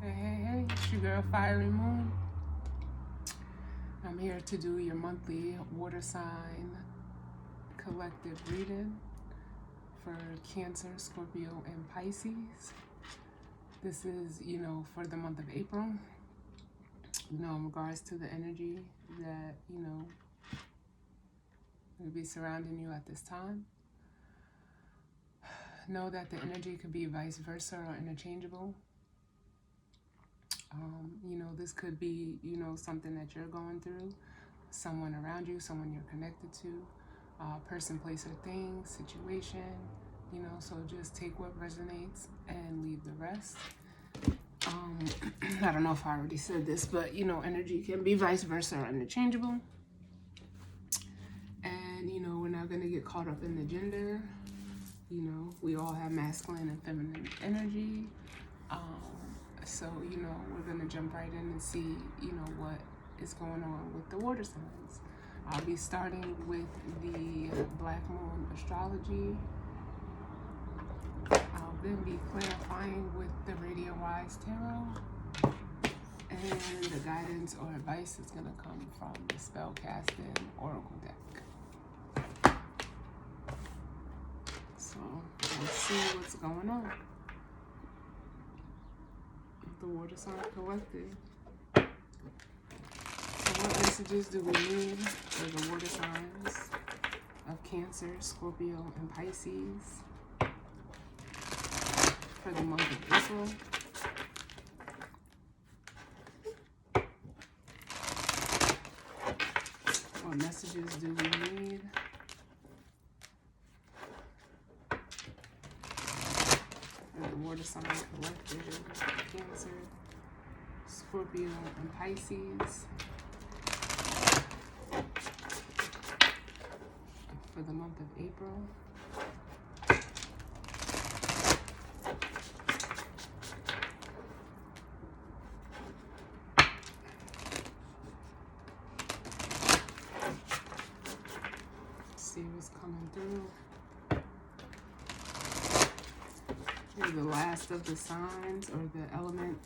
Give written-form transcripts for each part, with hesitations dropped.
Hey, it's your girl Fiery Moon. I'm here to do your monthly water sign collective reading for Cancer, Scorpio, and Pisces. This is, for the month of April, in regards to the energy that, will be surrounding you at this time. Know that the energy could be vice versa or interchangeable. This could be, something that you're going through, someone around you, someone you're connected to, person, place, or thing, situation, so just take what resonates and leave the rest. I don't know if I already said this, but, energy can be vice versa or interchangeable. And, we're not going to get caught up in the gender. We all have masculine and feminine energy. So, we're going to jump right in and see, what is going on with the water signs. I'll be starting with the Black Moon astrology. I'll then be clarifying with the Radio Wise Tarot. And the guidance or advice is going to come from the Spellcasting Oracle deck. So, let's see what's going on. The water sign collective. So what messages do we need for the water signs of Cancer, Scorpio, and Pisces for the month of April? What messages do we need for the water sign collective, Cancer, Scorpio, and Pisces for the month of April? Let's see what's coming through. The last of the signs or the element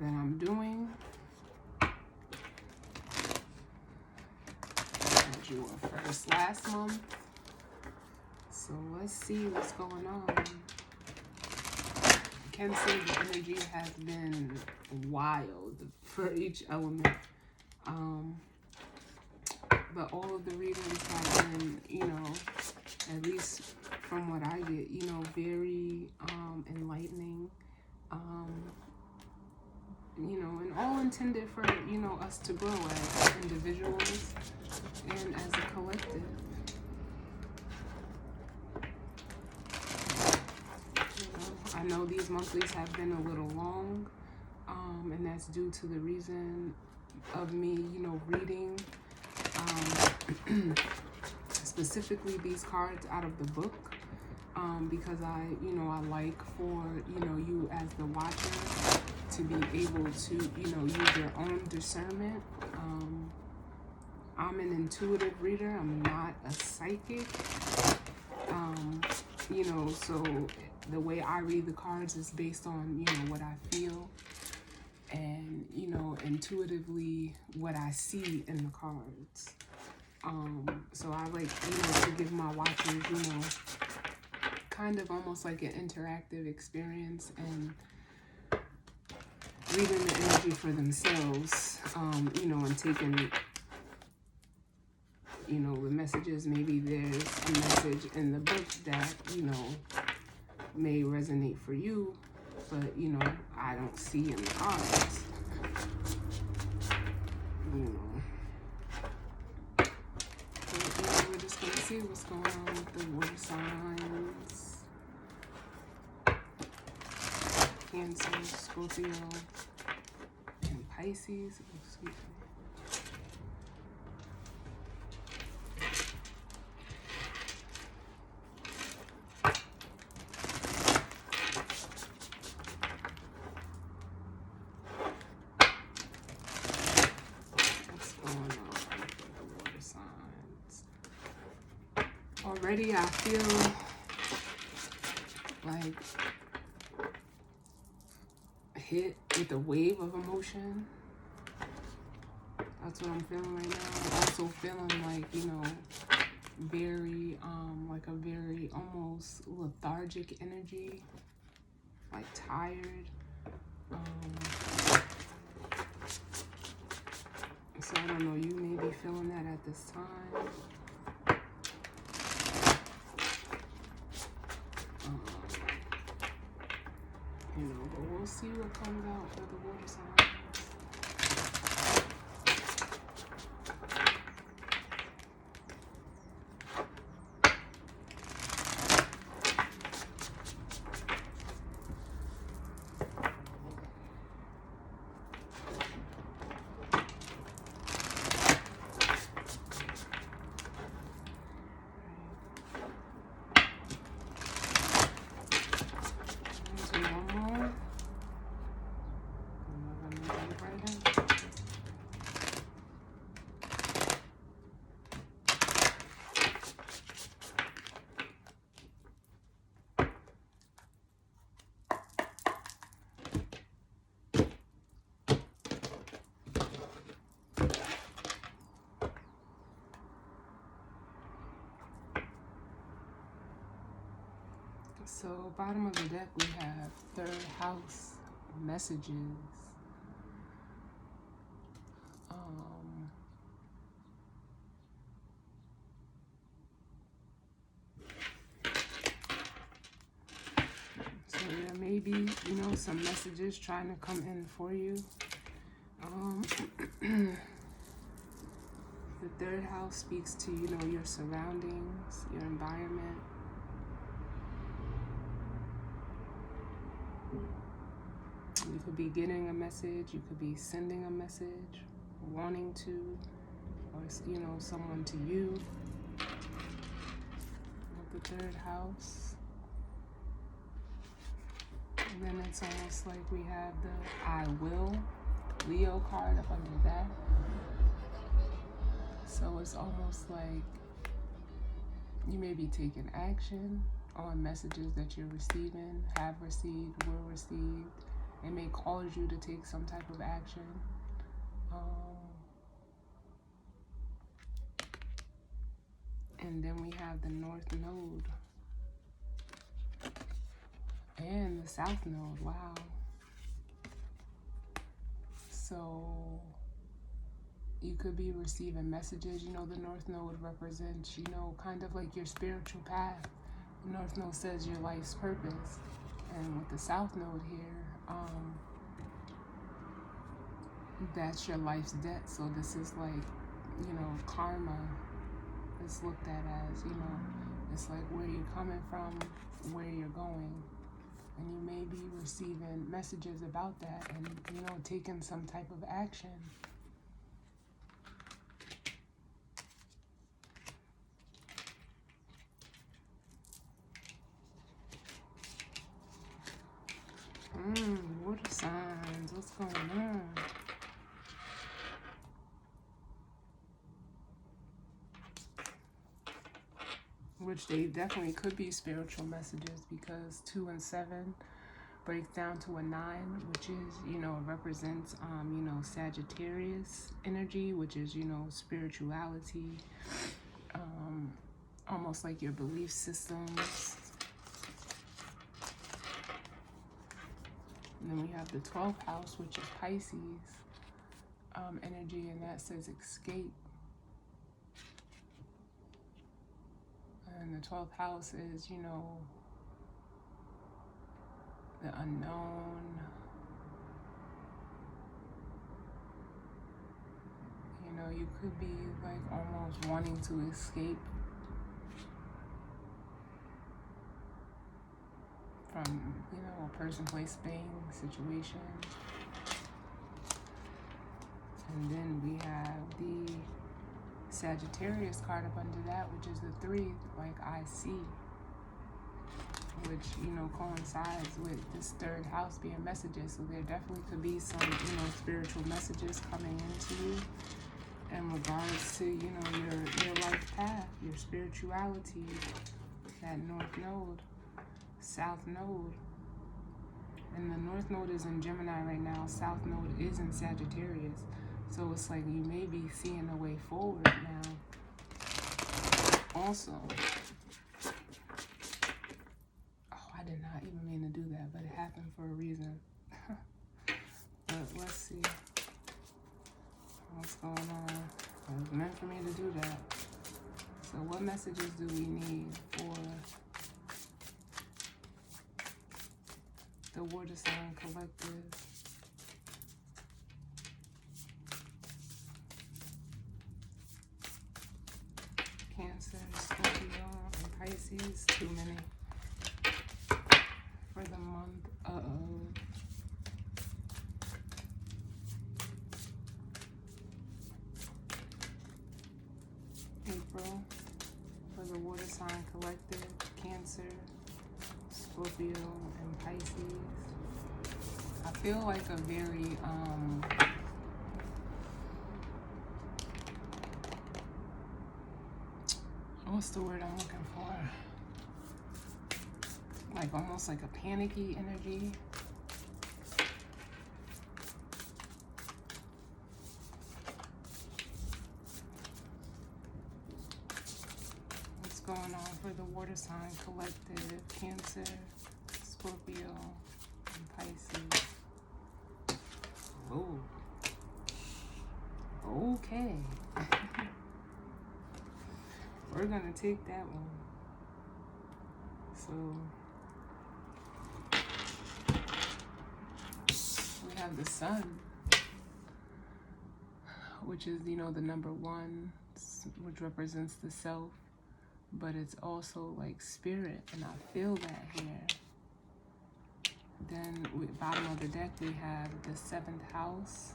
that I'm doing. As you were first last month. So let's see what's going on. I can say the energy has been wild for each element. But all of the readings have been, at least from what I get, very enlightening, and all intended for, us to grow as individuals and as a collective. I know these monthlies have been a little long, and that's due to the reason of me, reading specifically these cards out of the book, because I like for, you as the watcher to be able to, use your own discernment. I'm an intuitive reader. I'm not a psychic. So the way I read the cards is based on, what I feel and, intuitively what I see in the cards. So I like, to give my watchers, kind of almost like an interactive experience and reading the energy for themselves, and taking, the messages. Maybe there's a message in the book that, may resonate for you, but, I don't see in the cards. We're just going to see what's going on with the water signs. Cancer, Scorpio, and Pisces. Excuse me. Already I feel like hit with a wave of emotion. That's what I'm feeling right now. I'm also feeling like, you know, very, like a very almost lethargic energy, like tired. So I don't know, you may be feeling that at this time. You know, but we'll see what comes out for the water signs. So, bottom of the deck, we have third house messages. So there may be, you know, some messages trying to come in for you. The third house speaks to, you know, your surroundings, your environment. You could be getting a message, you could be sending a message, wanting to, or, you know, someone to you. With the third house. And then it's almost like we have the I will Leo card up under that. So it's almost like you may be taking action on messages that you're receiving, have received, will receive. It may cause you to take some type of action. And then we have the North Node and the South Node. Wow. So you could be receiving messages. You know, the North Node represents, you know, kind of like your spiritual path. The North Node says your life's purpose. And with the South Node here, that's your life's debt. So this is like, you know, karma is looked at as, you know, it's like where you're coming from, where you're going. And you may be receiving messages about that and, you know, taking some type of action. Water signs, what's going on? Which they definitely could be spiritual messages, because 2 and 7 breaks down to a 9, which is, you know, represents, you know, Sagittarius energy, which is, you know, spirituality, almost like your belief systems. And then we have the 12th house, which is Pisces energy, and that says escape. And the 12th house is, you know, the unknown. You know, you could be like almost wanting to escape from, you know, a person, place, thing, situation. And then we have the Sagittarius card up under that, which is the 3, like I see, which, you know, coincides with this third house being messages. So there definitely could be some, you know, spiritual messages coming into you in regards to, you know, your life path, your spirituality, that North Node, South Node. And the North Node is in Gemini right now. South Node is in Sagittarius. So it's like you may be seeing a way forward now. Also, oh, I did not even mean to do that, but it happened for a reason. But let's see what's going on. It was meant for me to do that. So what messages do we need for the water sign collective? Cancer, Scorpio, and Pisces. Too many. For the month of April. For the water sign collective, Cancer, Scorpio, and Pisces. I feel like a very what's the word I'm looking for? Like almost like a panicky energy. What's going on for the water sign collective, Cancer, Scorpio, and Pisces? Oh, okay. We're gonna take that one. So we have the sun, which is, you know, the number one, which represents the self, but it's also like spirit, and I feel that here. Then bottom of the deck we have the 7th house,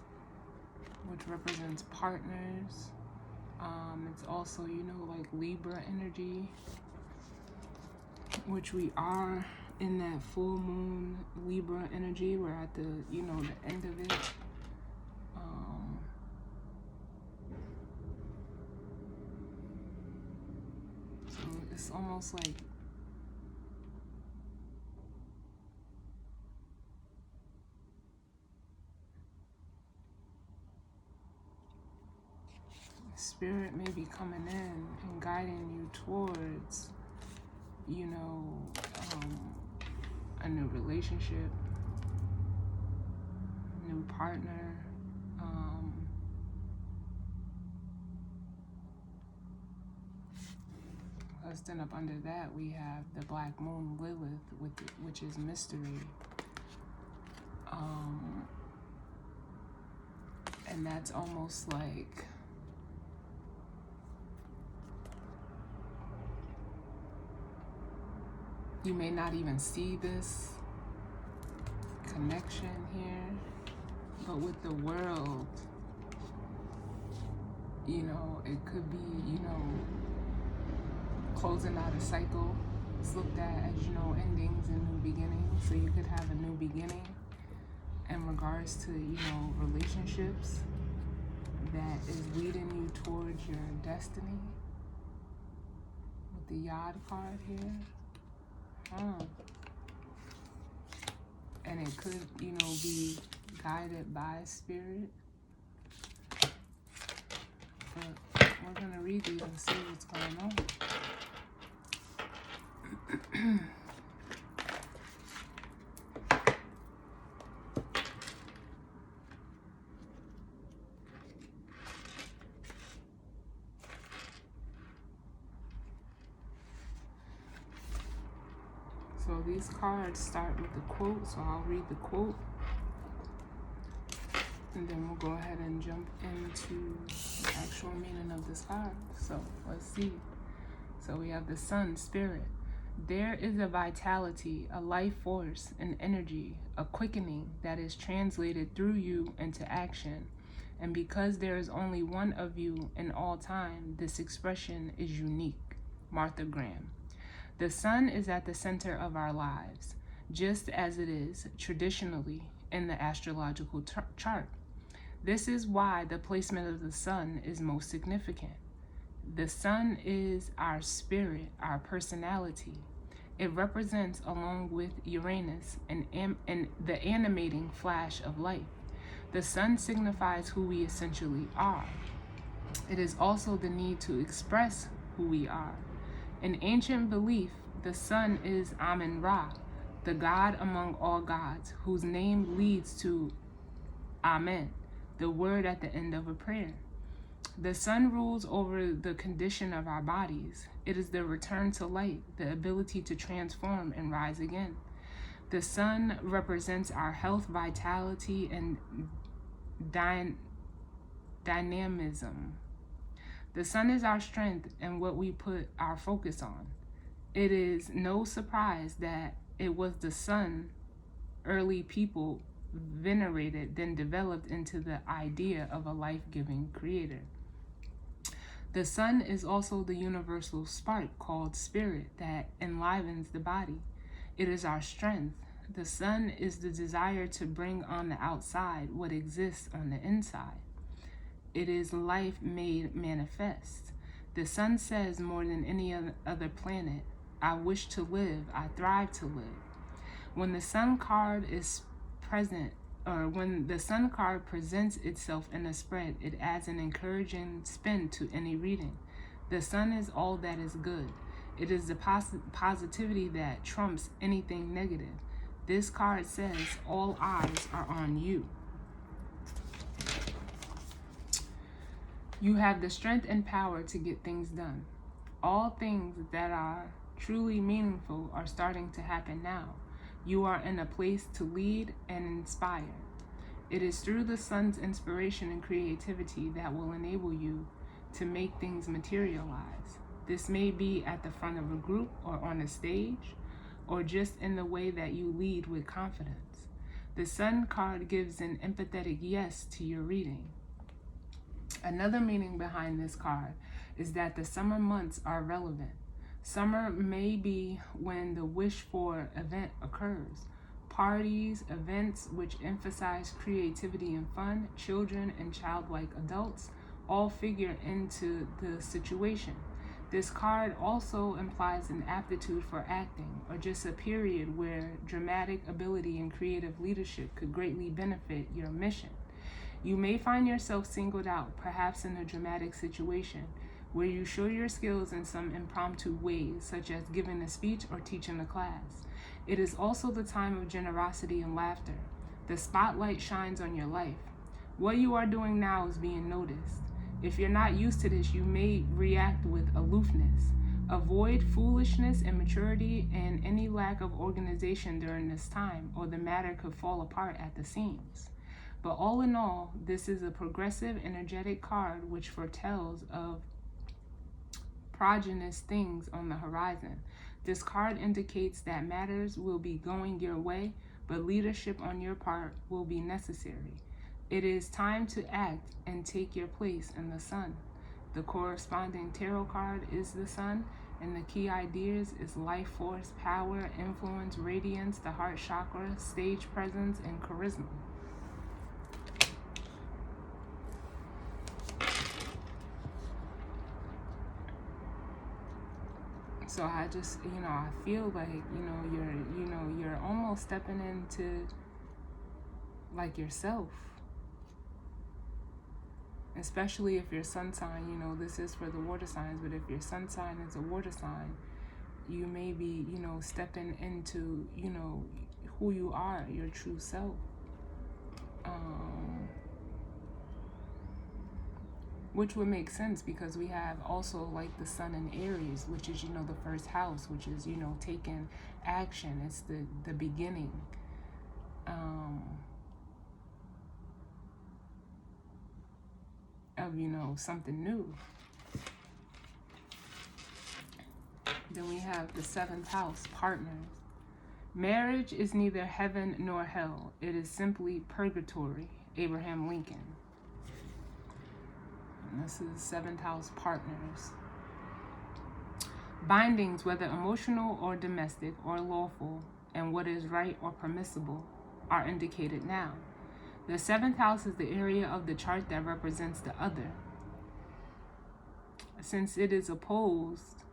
which represents partners. It's also, you know, like Libra energy, which we are in that full moon Libra energy. We're at the, you know, the end of it. So it's almost like spirit may be coming in and guiding you towards, you know, a new relationship, new partner. Then up under that we have the black moon Lilith, which is mystery. And that's almost like you may not even see this connection here, but with the world, you know, it could be, you know, closing out a cycle. It's looked at as, you know, endings and new beginnings. So you could have a new beginning in regards to, you know, relationships that is leading you towards your destiny. With the Yod card here. And it could, you know, be guided by spirit. But we're gonna read these and see what's going on. So these cards start with the quote, so I'll read the quote. And then we'll go ahead and jump into the actual meaning of this card. So let's see. So we have the sun, spirit. There is a vitality, a life force, an energy, a quickening that is translated through you into action. And because there is only one of you in all time, this expression is unique. Martha Graham. The sun is at the center of our lives, just as it is traditionally in the astrological chart. This is why the placement of the sun is most significant. The sun is our spirit, our personality. It represents, along with Uranus, and the animating flash of life. The sun signifies who we essentially are. It is also the need to express who we are. In ancient belief, the sun is Amen-Ra, the God among all gods, whose name leads to Amen, the word at the end of a prayer. The sun rules over the condition of our bodies. It is the return to light, the ability to transform and rise again. The sun represents our health, vitality, and dynamism. The sun is our strength and what we put our focus on. It is no surprise that it was the sun early people venerated, then developed into the idea of a life-giving creator. The sun is also the universal spark called spirit that enlivens the body. It is our strength. The sun is the desire to bring on the outside what exists on the inside. It is life made manifest. The sun says more than any other planet, I wish to live, I thrive to live. When the sun card is present, or when the sun card presents itself in a spread, it adds an encouraging spin to any reading. The sun is all that is good. It is the positivity that trumps anything negative. This card says all eyes are on you. You have the strength and power to get things done. All things that are truly meaningful are starting to happen now. You are in a place to lead and inspire. It is through the sun's inspiration and creativity that will enable you to make things materialize. This may be at the front of a group or on a stage, or just in the way that you lead with confidence. The sun card gives an empathetic yes to your reading. Another meaning behind this card is that the summer months are relevant. Summer may be when the wished-for event occurs. Parties, events which emphasize creativity and fun, children and childlike adults all figure into the situation. This card also implies an aptitude for acting, or just a period where dramatic ability and creative leadership could greatly benefit your mission. You may find yourself singled out, perhaps in a dramatic situation, where you show your skills in some impromptu ways, such as giving a speech or teaching a class. It is also the time of generosity and laughter. The spotlight shines on your life. What you are doing now is being noticed. If you're not used to this, you may react with aloofness. Avoid foolishness, immaturity, and any lack of organization during this time, or the matter could fall apart at the seams. But all in all, this is a progressive, energetic card which foretells of prodigious things on the horizon. This card indicates that matters will be going your way, but leadership on your part will be necessary. It is time to act and take your place in the sun. The corresponding tarot card is the sun, and the key ideas is life force, power, influence, radiance, the heart chakra, stage presence, and charisma. So I just, I feel like, you're almost stepping into like yourself. Especially if your sun sign, this is for the water signs, but if your sun sign is a water sign, you may be, stepping into, who you are, your true self. Which would make sense because we have also like the sun in Aries, which is, the first house, which is, taking action. It's the beginning. Of, something new. Then we have the 7th house, partners. Marriage is neither heaven nor hell. It is simply purgatory. Abraham Lincoln. And this is 7th house, partners. Bindings, whether emotional or domestic or lawful, and what is right or permissible, are indicated now. The 7th house is the area of the chart that represents the other. Since it is opposed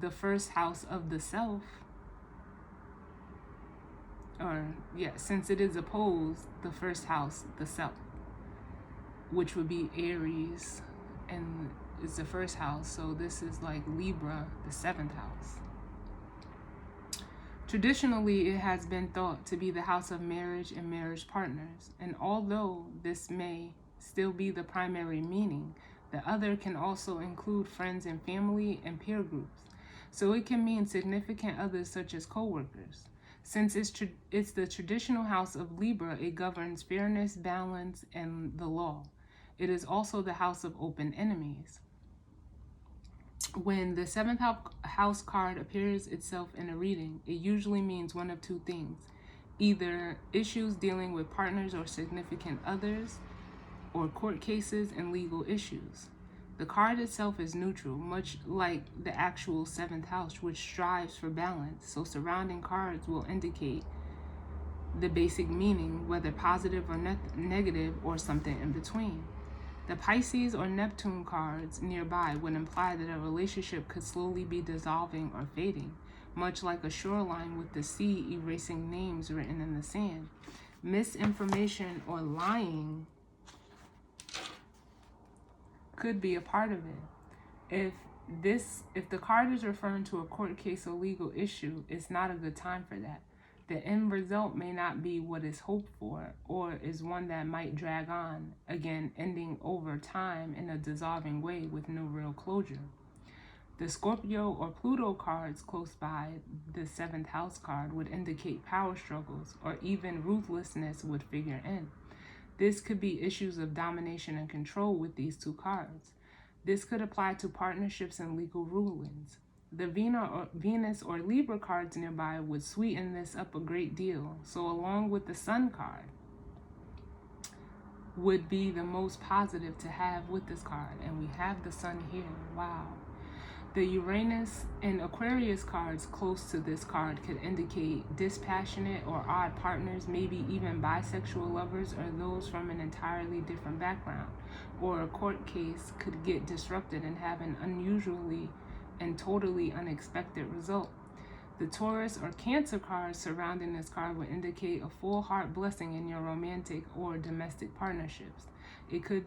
the first house of the self, since it is opposed, the first house, the self, which would be Aries, and it's the first house. So this is like Libra, the 7th house. Traditionally, it has been thought to be the house of marriage and marriage partners, and although this may still be the primary meaning, the other can also include friends and family and peer groups. So it can mean significant others such as co-workers. Since it's the traditional house of Libra, it governs fairness, balance, and the law. It is also the house of open enemies. When the 7th house card appears itself in a reading, it usually means one of two things: either issues dealing with partners or significant others, or court cases and legal issues. The card itself is neutral, much like the actual 7th house, which strives for balance, so surrounding cards will indicate the basic meaning, whether positive or negative or something in between. The Pisces or Neptune cards nearby would imply that a relationship could slowly be dissolving or fading, much like a shoreline with the sea erasing names written in the sand. Misinformation or lying could be a part of it. If the card is referring to a court case or legal issue, it's not a good time for that. The end result may not be what is hoped for, or is one that might drag on, again ending over time in a dissolving way with no real closure. The Scorpio or Pluto cards close by the 7th house card would indicate power struggles, or even ruthlessness would figure in. This could be issues of domination and control with these two cards. This could apply to partnerships and legal rulings. The Venus or Libra cards nearby would sweeten this up a great deal. So along with the Sun card would be the most positive to have with this card. And we have the Sun here. Wow. The Uranus and Aquarius cards close to this card could indicate dispassionate or odd partners, maybe even bisexual lovers or those from an entirely different background. Or a court case could get disrupted and have an unusually and totally unexpected result. The Taurus or Cancer cards surrounding this card would indicate a full heart blessing in your romantic or domestic partnerships. It could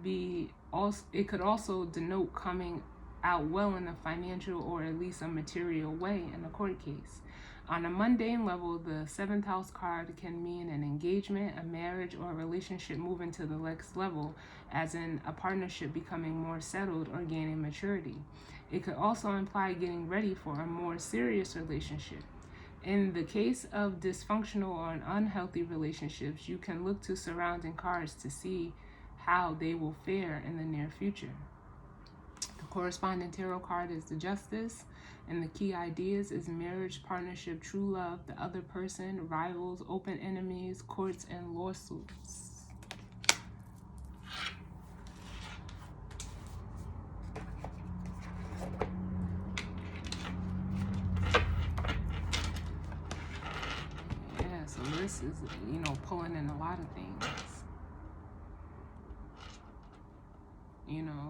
also denote coming out well in a financial or at least a material way in a court case. On a mundane level, the 7th house card can mean an engagement, a marriage, or a relationship moving to the next level, as in a partnership becoming more settled or gaining maturity. It could also imply getting ready for a more serious relationship. In the case of dysfunctional or unhealthy relationships, you can look to surrounding cards to see how they will fare in the near future. The corresponding tarot card is the Justice, and the key ideas is marriage, partnership, true love, the other person, rivals, open enemies, courts, and lawsuits. Yeah, so this is, pulling in a lot of things.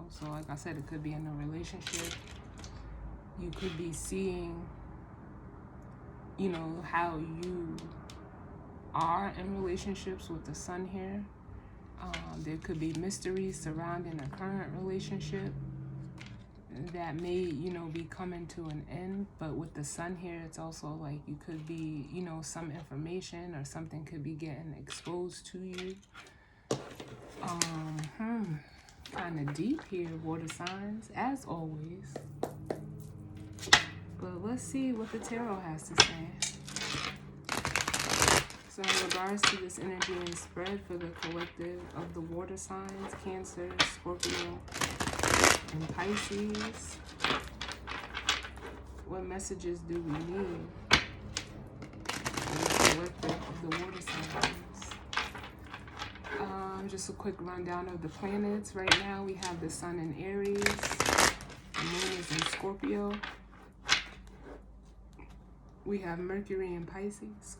So like I said, it could be in a relationship. You could be seeing, how you are in relationships with the Sun here. There could be mysteries surrounding a current relationship that may, be coming to an end. But with the Sun here, it's also like you could be, some information or something could be getting exposed to you. Kind of deep here, water signs, as always. But let's see what the tarot has to say. So in regards to this energy and spread for the collective of the water signs, Cancer, Scorpio, and Pisces, what messages do we need for the collective of the water signs? Just a quick rundown of the planets. Right now we have the Sun in Aries, the Moon is in Scorpio. We have Mercury in Pisces,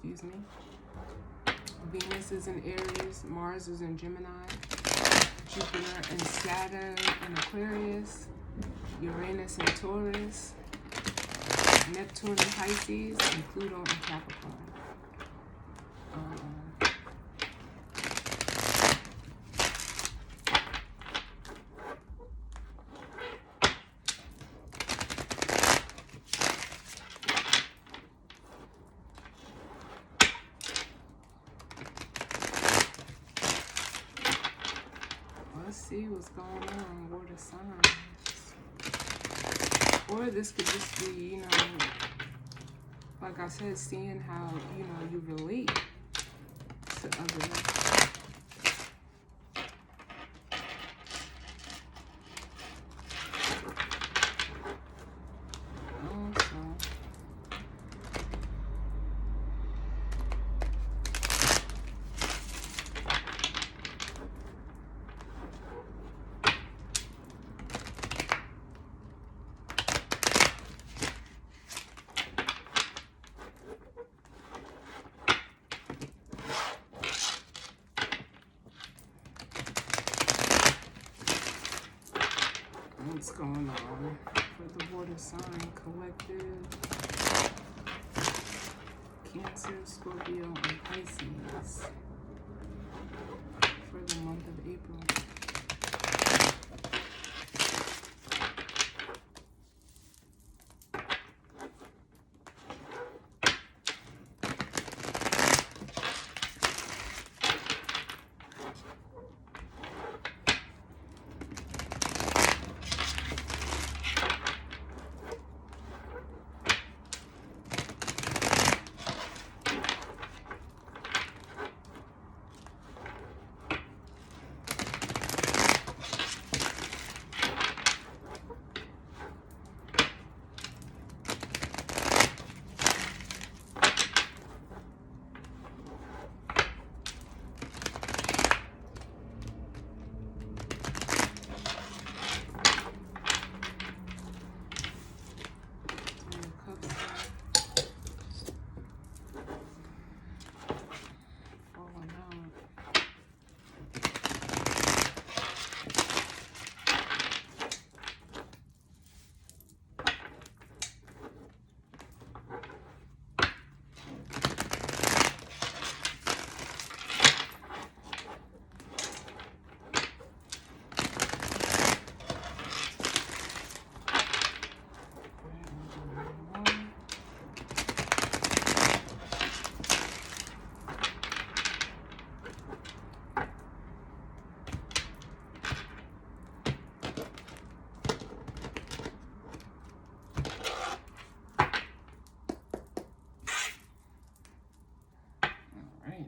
Venus is in Aries, Mars is in Gemini, Jupiter and Saturn in Aquarius, Uranus in Taurus, Neptune in Pisces, and Pluto in Capricorn. let's see what's going on, water signs. Or this could just be, you know, like I said, seeing how, you know, you relate to others. What's going on for the water sign collective? Cancer, Scorpio, and Pisces for the month of April.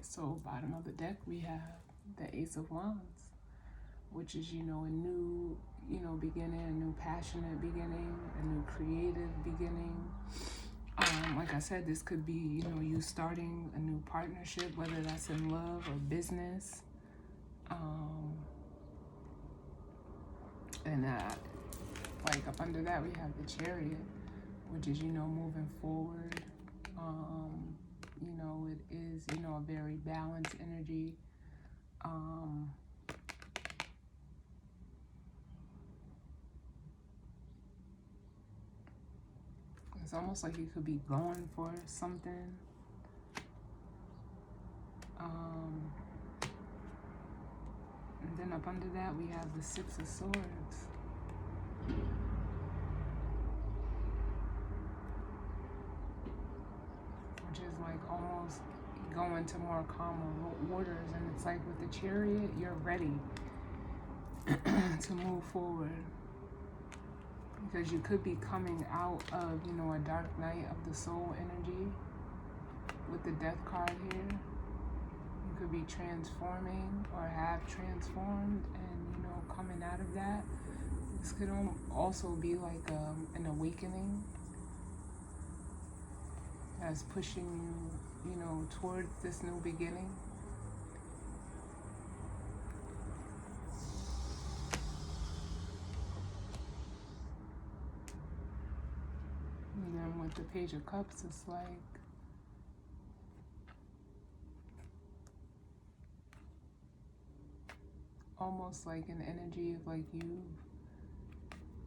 So bottom of the deck, we have the Ace of Wands, which is, you know, a new, you know, beginning, a new passionate beginning, a new creative beginning. Like I said, this could be, you know, you starting a new partnership, whether that's in love or business. Like up under that, we have the Chariot, which is, you know, moving forward. You know, it is, you know, a very balanced energy. It's almost like you could be going for something. And then up under that, we have the Six of Swords. Which is like almost going to more calmer waters, and it's like with the Chariot, you're ready to move forward, because you could be coming out of, you know, a dark night of the soul energy with the Death card here. You could be transforming or have transformed, and, you know, coming out of that. This could also be like an awakening as pushing you, you know, towards this new beginning. And then with the Page of Cups, it's like almost like an energy of like you've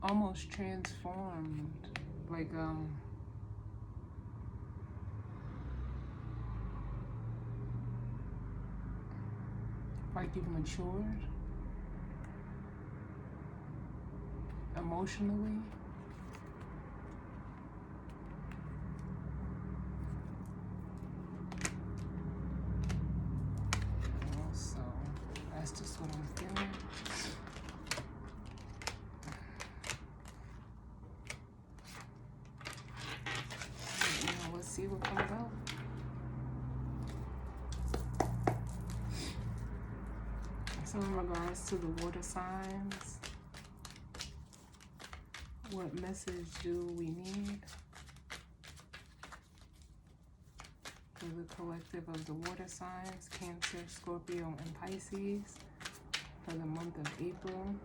almost transformed, like you've matured emotionally. So that's just what I'm feeling. see what comes out. So in regards to the water signs, what message do we need for the collective of the water signs, Cancer, Scorpio, and Pisces, for the month of April?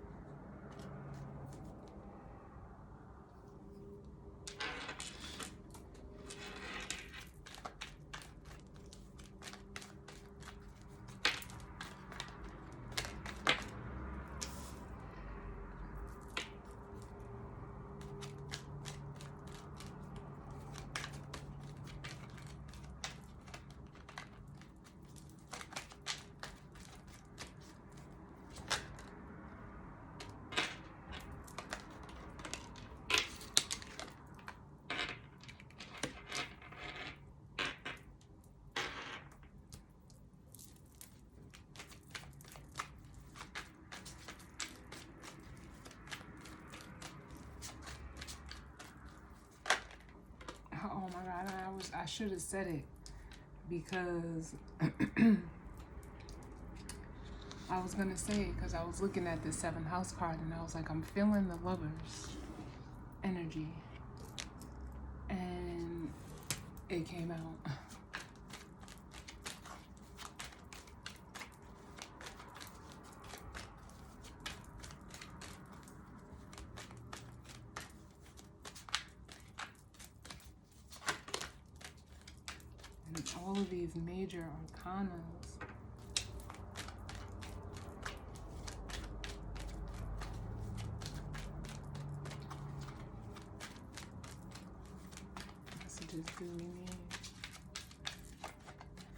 Oh my God, I should have said it, because I was gonna say it because I was looking at the 7th house card and I was like, I'm feeling the Lovers energy, and it came out. And all of these major arcanas. Messages do we need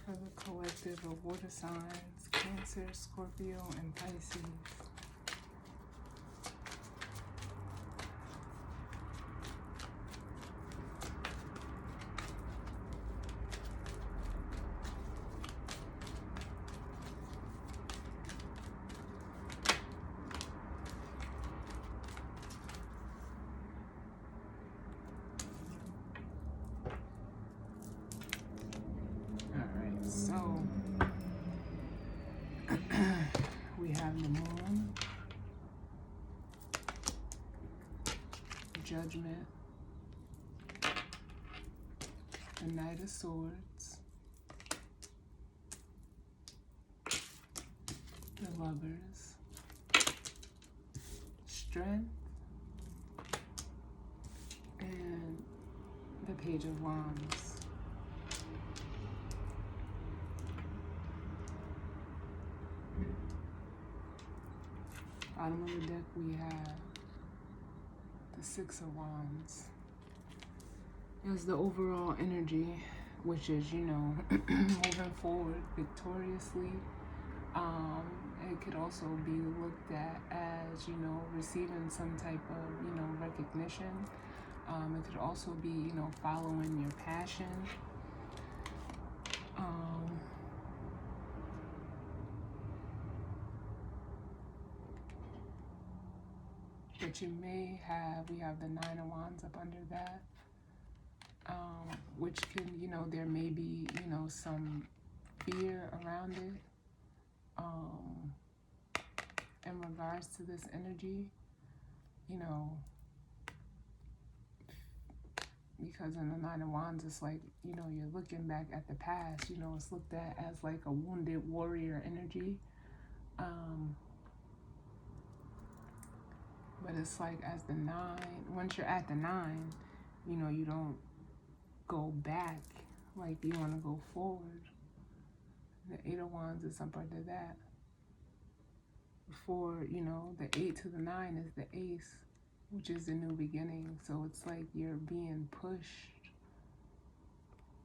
for the collective of water signs, Cancer, Scorpio, and Pisces? So we have the Moon, Judgment, the Knight of Swords, the Lovers, Strength, and the Page of Wands. Bottom of the deck, we have the 6 of Wands. As the overall energy, which is, you know, moving forward victoriously. It could also be looked at as, you know, receiving some type of, you know, recognition. It could also be, you know, following your passion. But you may have, we have the 9 of Wands up under that, which can, you know, there may be, you know, some fear around it in regards to this energy, you know, because in the 9 of Wands, it's like, you know, you're looking back at the past, you know, it's looked at as like a wounded warrior energy. But it's like as the 9, once you're at the 9, you know, you don't go back, like you want to go forward. The 8 of Wands is up under that. Before, you know, the 8 to the 9 is the Ace, which is the new beginning. So it's like you're being pushed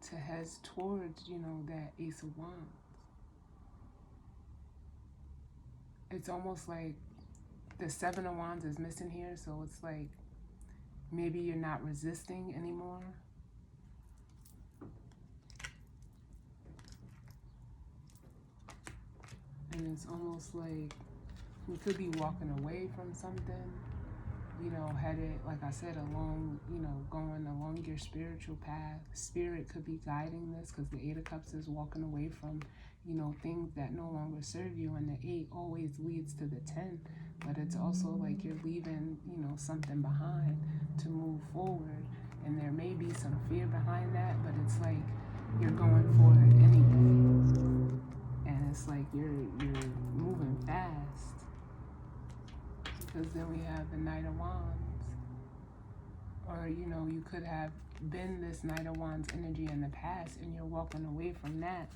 to head towards, you know, that Ace of Wands. It's almost like the 7 of Wands is missing here, so it's like maybe you're not resisting anymore. And it's almost like you could be walking away from something. you know, headed, like I said, along, you know, going along your spiritual path. Spirit could be guiding this, because the Eight of Cups is walking away from, you know, things that no longer serve you, and the 8 always leads to the 10, but it's also like you're leaving, you know, something behind to move forward, and there may be some fear behind that, but it's like you're going for it anyway, and it's like you're moving fast, because then we have the Knight of Wands, or, you know, you could have been this Knight of Wands energy in the past, and you're walking away from that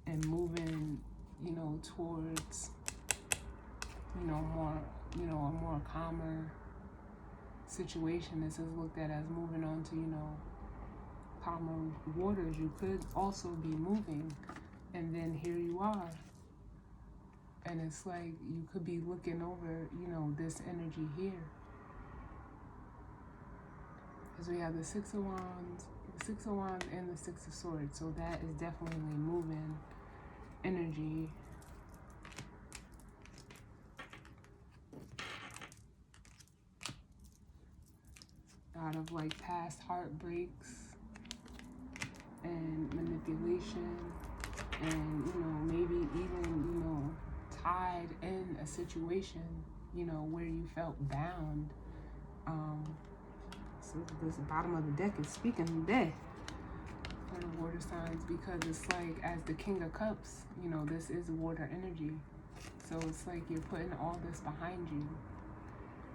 and moving, you know, towards, you know, more, you know, a more calmer situation. This is looked at as moving on to, you know, calmer waters. You could also be moving, and then here you are. And it's like you could be looking over, you know, this energy here. Because we have the Six of Wands, and the Six of Swords. So that is definitely moving energy. Out of like past heartbreaks and manipulation, and, you know, maybe even, you know, tied in a situation, you know, where you felt bound. So this bottom of the deck is speaking today for the water signs, because it's like, as the King of Cups, you know, this is water energy. So it's like you're putting all this behind you.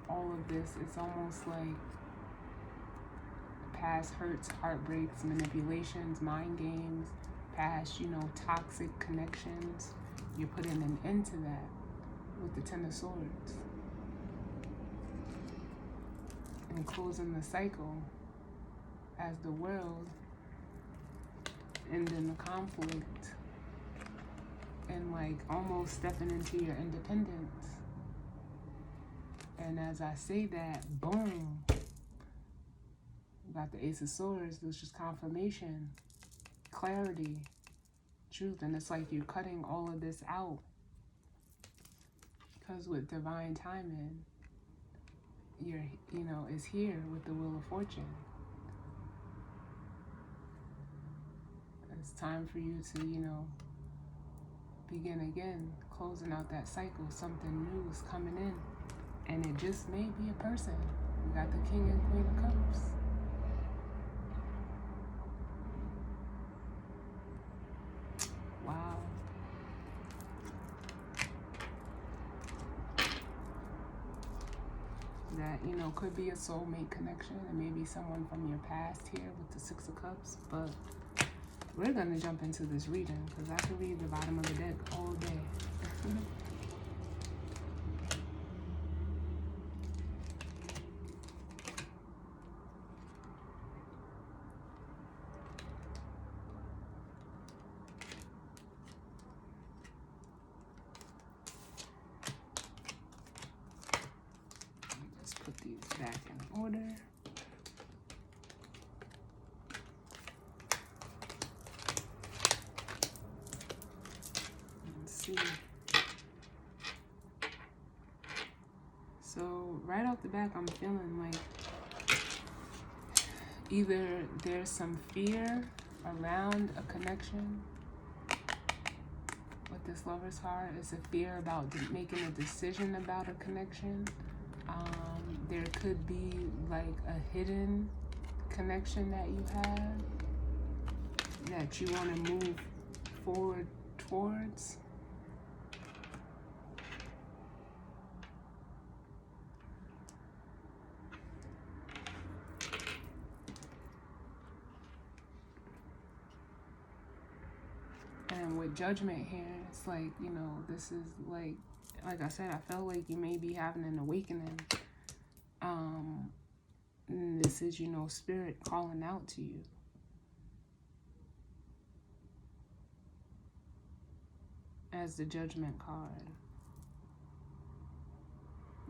All of this, it's almost like past hurts, heartbreaks, manipulations, mind games, past, you know, toxic connections. You're putting an end to that with the Ten of Swords. And closing the cycle as the world, ending the conflict, and like almost stepping into your independence. And as I say that, boom, you got the Ace of Swords. There's just confirmation, clarity, truth. And it's like you're cutting all of this out, because with divine timing, you're, you know, is here with the Wheel of Fortune. It's time for you to, you know, begin again, closing out that cycle. Something new is coming in, and it just may be a person. We got the King and Queen of Cups. Wow. That, you know, could be a soulmate connection, and maybe someone from your past here with the Six of Cups. But we're going to jump into this reading, because I could read the bottom of the deck all day. Just put these back in order. So right off the back, I'm feeling like either there's some fear around a connection with this Lover's card. It's a fear about making a decision about a connection. There could be like a hidden connection that you have that you want to move forward towards. And with Judgment here, it's like, you know, this is like I said, I felt like you may be having an awakening. And this is, you know, Spirit calling out to you. As the Judgment card.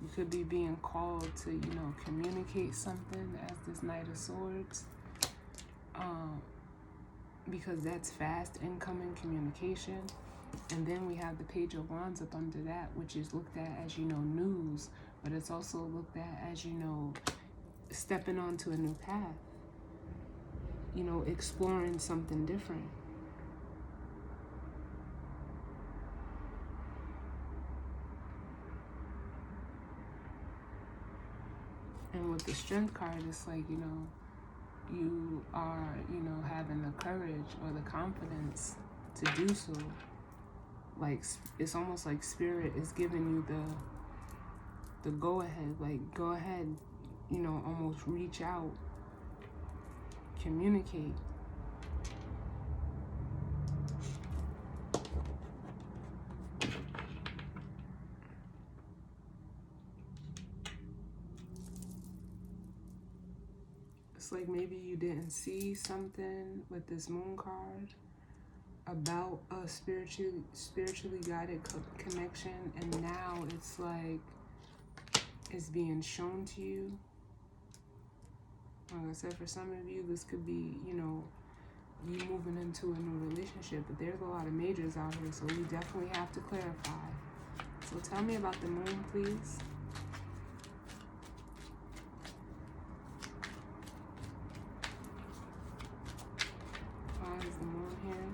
You could be being called to, you know, communicate something as this Knight of Swords. Because that's fast incoming communication. And then we have the Page of Wands up under that, which is looked at as, you know, news but it's also looked at as, you know, stepping onto a new path, you know, exploring something different. And with the Strength card, it's like, you know, you are, you know, having the courage or the confidence to do so. Like, it's almost like Spirit is giving you the go ahead. Like, go ahead, you know, almost reach out, communicate. It's like maybe you didn't see something with this Moon card about a spiritually guided connection, and now it's like it's being shown to you. Like I said, for some of you, this could be, you know, you moving into a new relationship, but there's a lot of majors out here, so we definitely have to clarify. So tell me about the Moon, please. Why is the Moon here?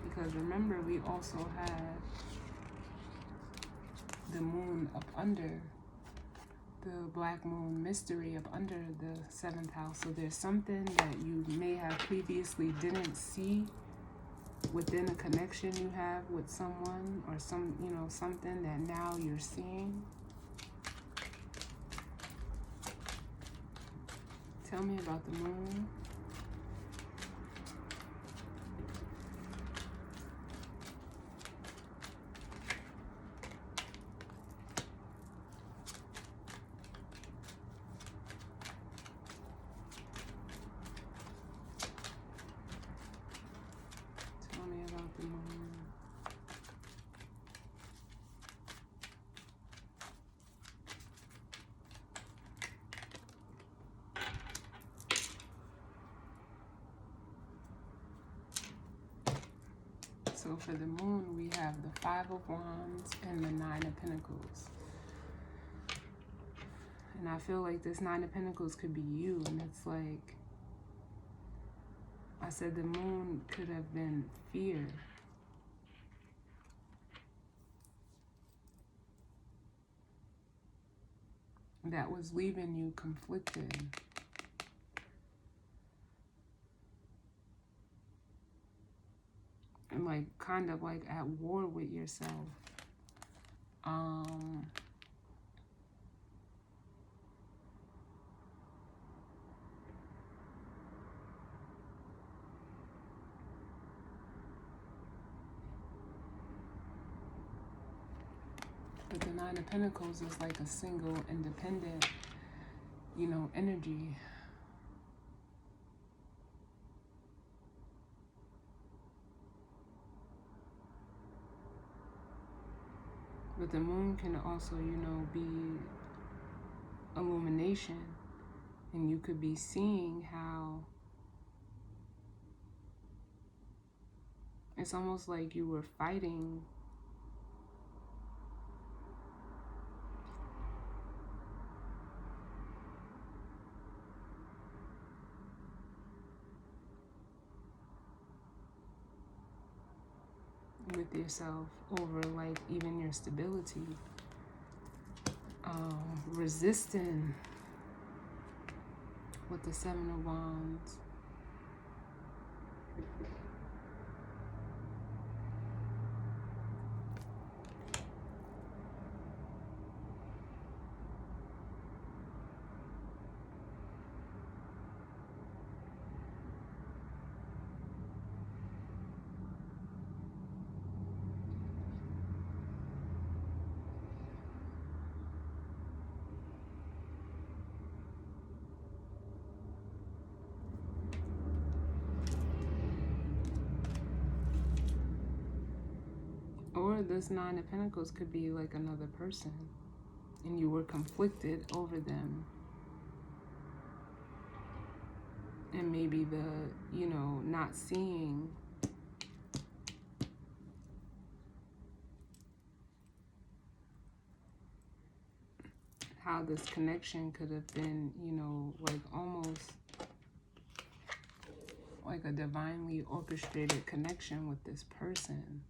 Because remember, we also had the Moon up under the Black Moon mystery, up under the 7th house. So there's something that you may have previously didn't see within a connection you have with someone, or some, you know, something that now you're seeing. Tell me about the Moon. Tell me about the Moon. So for the Moon, we have the 5 of Wands and the 9 of Pentacles. And I feel like this 9 of Pentacles could be you, and it's like, I said the Moon could have been fear. That was leaving you conflicted. And like, kind of like at war with yourself. But the 9 of Pentacles is like a single, independent, you know, energy. But the Moon can also, you know, be illumination. And you could be seeing how it's almost like you were fighting with yourself over, like, even your stability, resisting with the 7 of Wands. Or this 9 of Pentacles could be like another person, and you were conflicted over them. And maybe the, you know, not seeing how this connection could have been, you know, like almost like a divinely orchestrated connection with this person.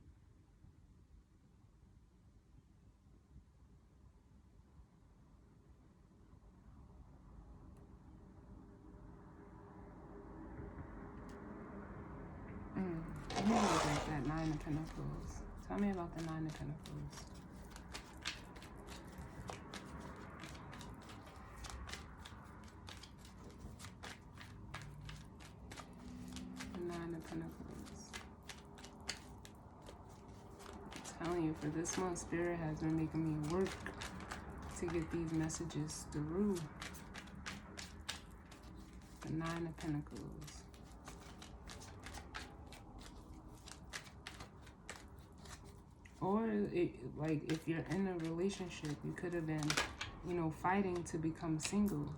Let me look at that Nine of Pentacles. Tell me about the Nine of Pentacles. The Nine of Pentacles. I'm telling you, for this month, Spirit has been making me work to get these messages through. The Nine of Pentacles. Or, like, if you're in a relationship, you could have been, you know, fighting to become single.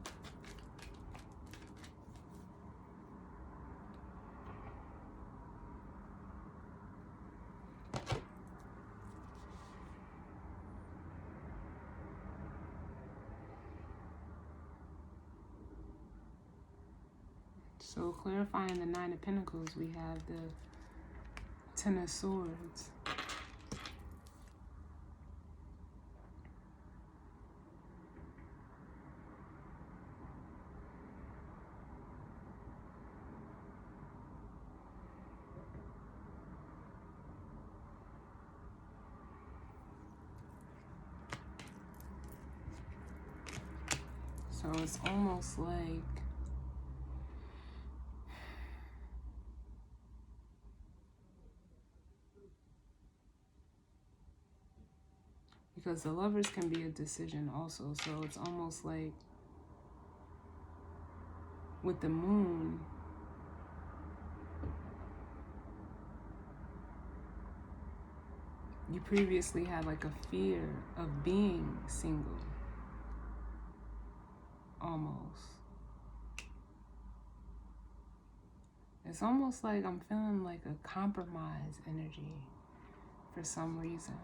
So, clarifying the Nine of Pentacles, we have the Ten of Swords. So it's almost like because the Lovers can be a decision also. So it's almost like with the Moon, you previously had like a fear of being single. Almost. It's almost like I'm feeling like a compromise energy for some reason.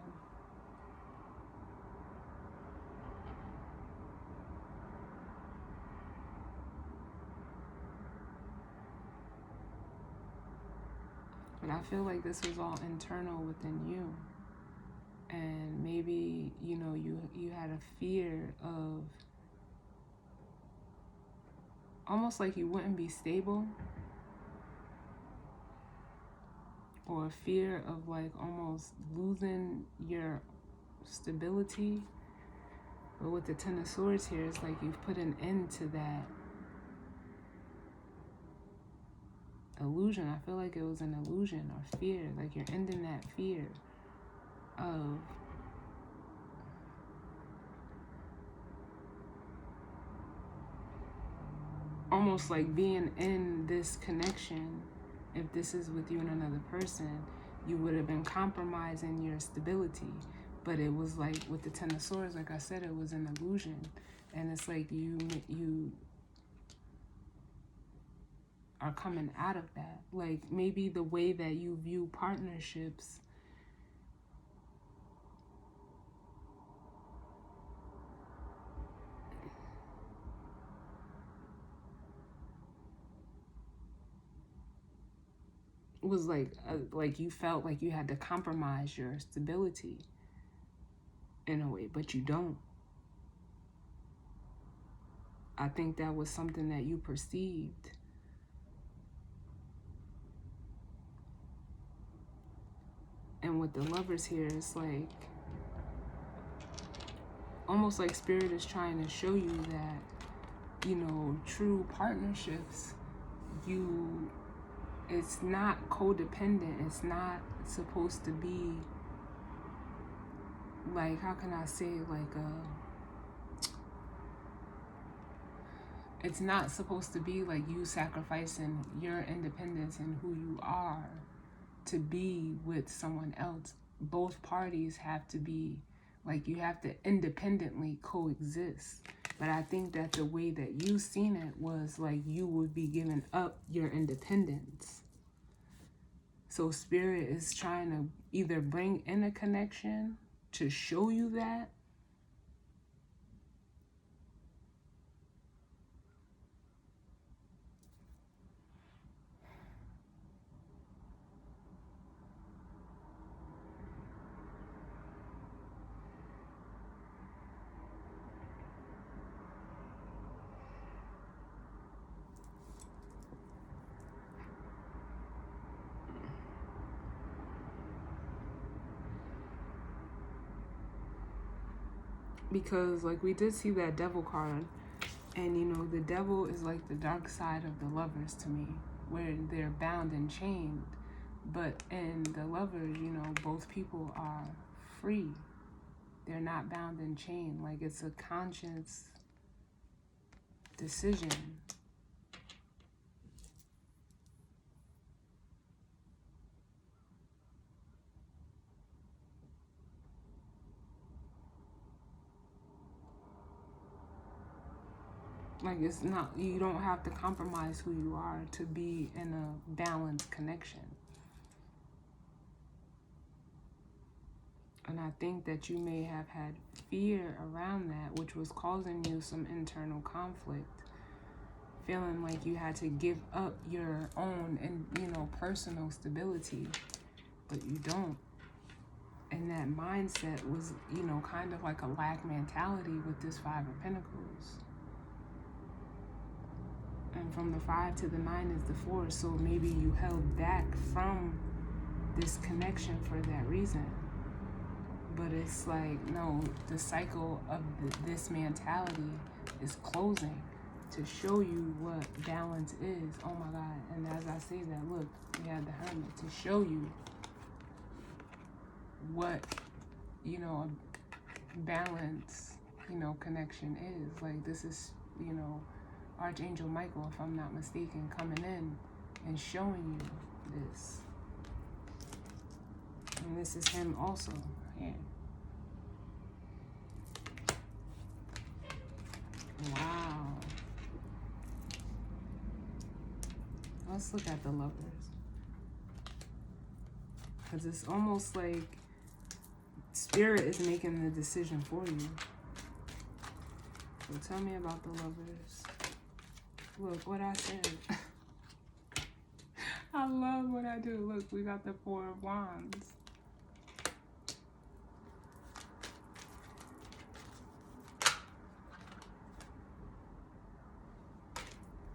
But I feel like this was all internal within you. And maybe, you know, you had a fear of almost like you wouldn't be stable, or a fear of like almost losing your stability. But with the Ten of Swords here, it's like you've put an end to that illusion. I feel like it was an illusion or fear, like you're ending that fear of almost like being in this connection. If this is with you and another person, you would have been compromising your stability. But it was like with the Ten of Swords, like I said, it was an illusion. And it's like you are coming out of that. Like maybe the way that you view partnerships was like you felt like you had to compromise your stability in a way, but you don't. I think that was something that you perceived. And with the Lovers here, it's like almost like Spirit is trying to show you that, you know, true partnerships, it's not codependent. It's not supposed to be like, how can I say, like it's not supposed to be like you sacrificing your independence and who you are to be with someone else. Both parties have to be, like, you have to independently coexist. But I think that the way that you seen it was like you would be giving up your independence. So Spirit is trying to either bring in a connection to show you that, because like we did see that devil card, and you know the devil is like the dark side of the lovers to me, where they're bound and chained. But in the lovers, you know, both people are free. They're not bound and chained. Like it's a conscious decision. Like it's not, you don't have to compromise who you are to be in a balanced connection. And I think that you may have had fear around that, which was causing you some internal conflict. Feeling like you had to give up your own and, you know, personal stability, but you don't. And that mindset was, you know, kind of like a lack mentality with this Five of Pentacles. And from the 5 to the 9 is the 4, so maybe you held back from this connection for that reason. But it's like, no, the cycle of this mentality is closing to show you what balance is. Oh my God. And as I say that, look, we had the Hermit to show you what, you know, a balance, you know, connection is. Like this is, you know, Archangel Michael, if I'm not mistaken, coming in and showing you this. And this is him also. Yeah. Wow. Let's look at the lovers. Because it's almost like Spirit is making the decision for you. So tell me about the lovers. Look what I said. I love what I do. Look, we got the 4 of Wands.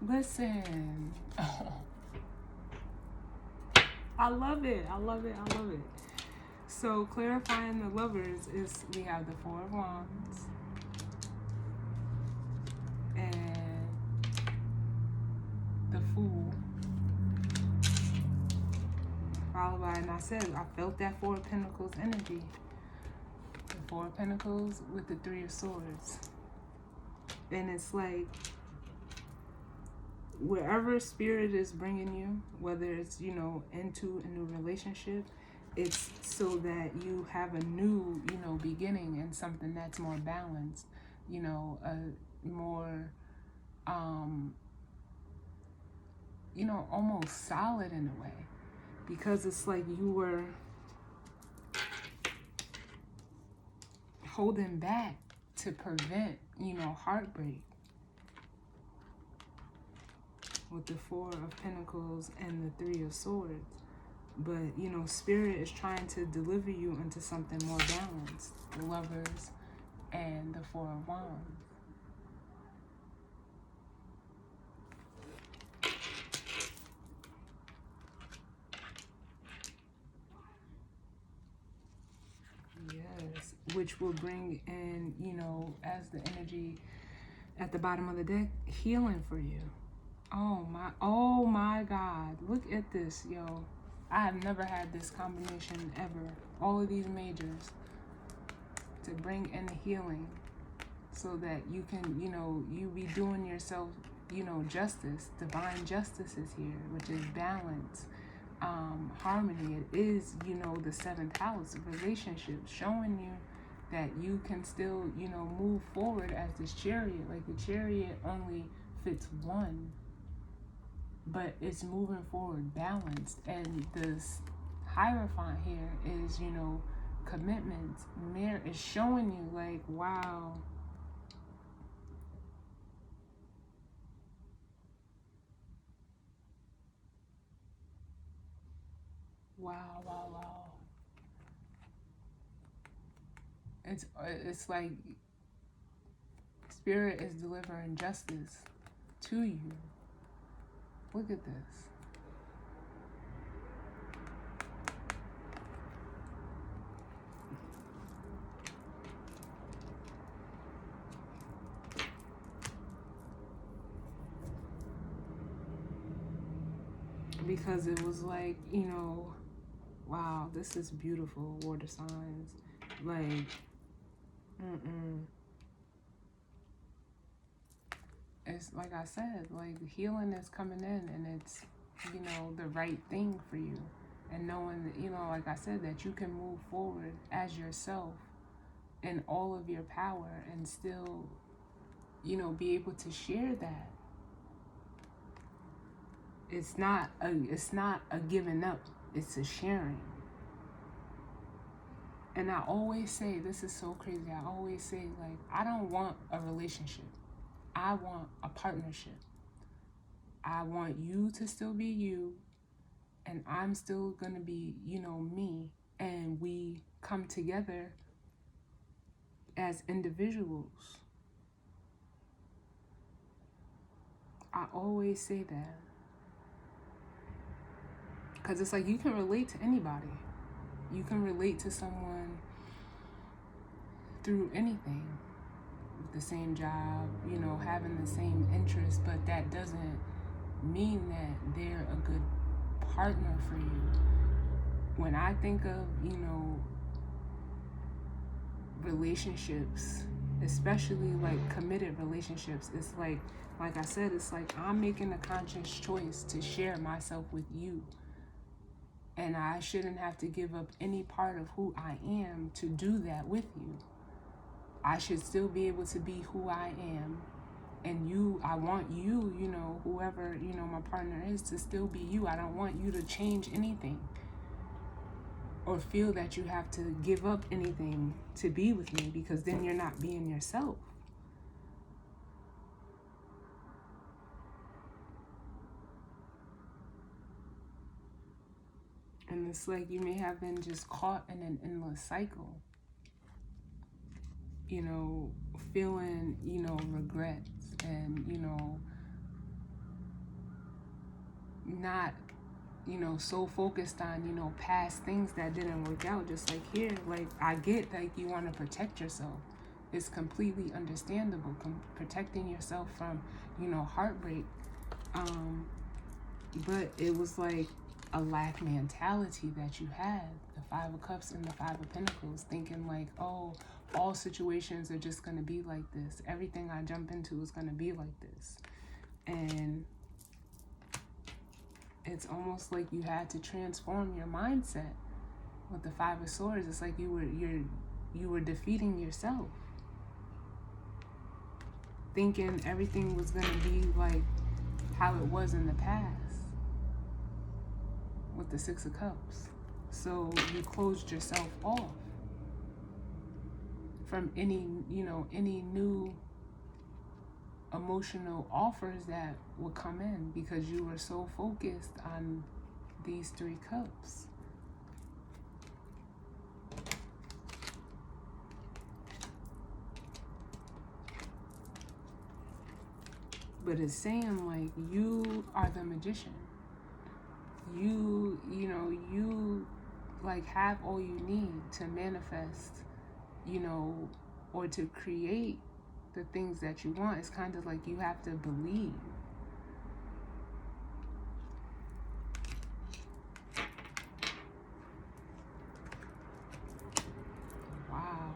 Listen. Oh. I love it. I love it. I love it. So clarifying the lovers is we have the 4 of Wands. And the Fool. Followed by, and I said, I felt that 4 of Pentacles energy. The 4 of Pentacles with the 3 of Swords. And it's like, wherever Spirit is bringing you, whether it's, you know, into a new relationship, it's so that you have a new, you know, beginning and something that's more balanced, you know, more, you know, almost solid in a way. Because it's like you were holding back to prevent, you know, heartbreak. With the 4 of Pentacles and the 3 of Swords. But, you know, Spirit is trying to deliver you into something more balanced. The Lovers and the 4 of Wands. Yes, which will bring in, you know, as the energy at the bottom of the deck, healing for you. Oh my God. Look at this, yo. I have never had this combination ever. All of these majors to bring in healing so that you can, you know, you be doing yourself, you know, justice. Divine justice is here, which is balance, harmony. It is, you know, the 7th house of relationships, showing you that you can still, you know, move forward as this Chariot. Like the Chariot only fits one, but it's moving forward balanced. And this Hierophant here is, you know, commitment. Mirror is showing you like, wow. Wow, wow, wow. It's like Spirit is delivering justice to you. Look at this. because it was like, you know, wow, this is beautiful, water signs. Like, it's like I said, like healing is coming in, and it's, you know, the right thing for you. And knowing that, you know, like I said, that you can move forward as yourself in all of your power and still, you know, be able to share that. It's not a giving up, it's a sharing. And I always say, this is so crazy, I always say, like, I don't want a relationship. I want a partnership. I want you to still be you, and I'm still gonna be, you know, me. And we come together as individuals. I always say that. Because it's like you can relate to anybody. You can relate to someone through anything. The same job, you know, having the same interests, but that doesn't mean that they're a good partner for you. When I think of, you know, relationships, especially like committed relationships, it's like I said, it's like I'm making a conscious choice to share myself with you. And I shouldn't have to give up any part of who I am to do that with you. I should still be able to be who I am. And you, I want you, you know, whoever, you know, my partner is, to still be you. I don't want you to change anything or feel that you have to give up anything to be with me, because then you're not being yourself. And it's like you may have been just caught in an endless cycle, you know, feeling, you know, regrets and, you know, not, you know, so focused on, you know, past things that didn't work out. Just like here, like I get like you want to protect yourself. It's completely understandable, protecting yourself from, you know, heartbreak. But it was like a lack mentality that you had, the Five of Cups and the Five of Pentacles, thinking like, oh, all situations are just going to be like this. Everything I jump into is going to be like this. And it's almost like you had to transform your mindset with the Five of Swords. It's like you were defeating yourself, thinking everything was going to be like how it was in the past with the Six of Cups. So you closed yourself off from any, you know, any new emotional offers that would come in, because you were so focused on these Three Cups. But it's saying like you are the magician. You know, you like have all you need to manifest, you know, or to create the things that you want. It's kind of like you have to believe. Wow.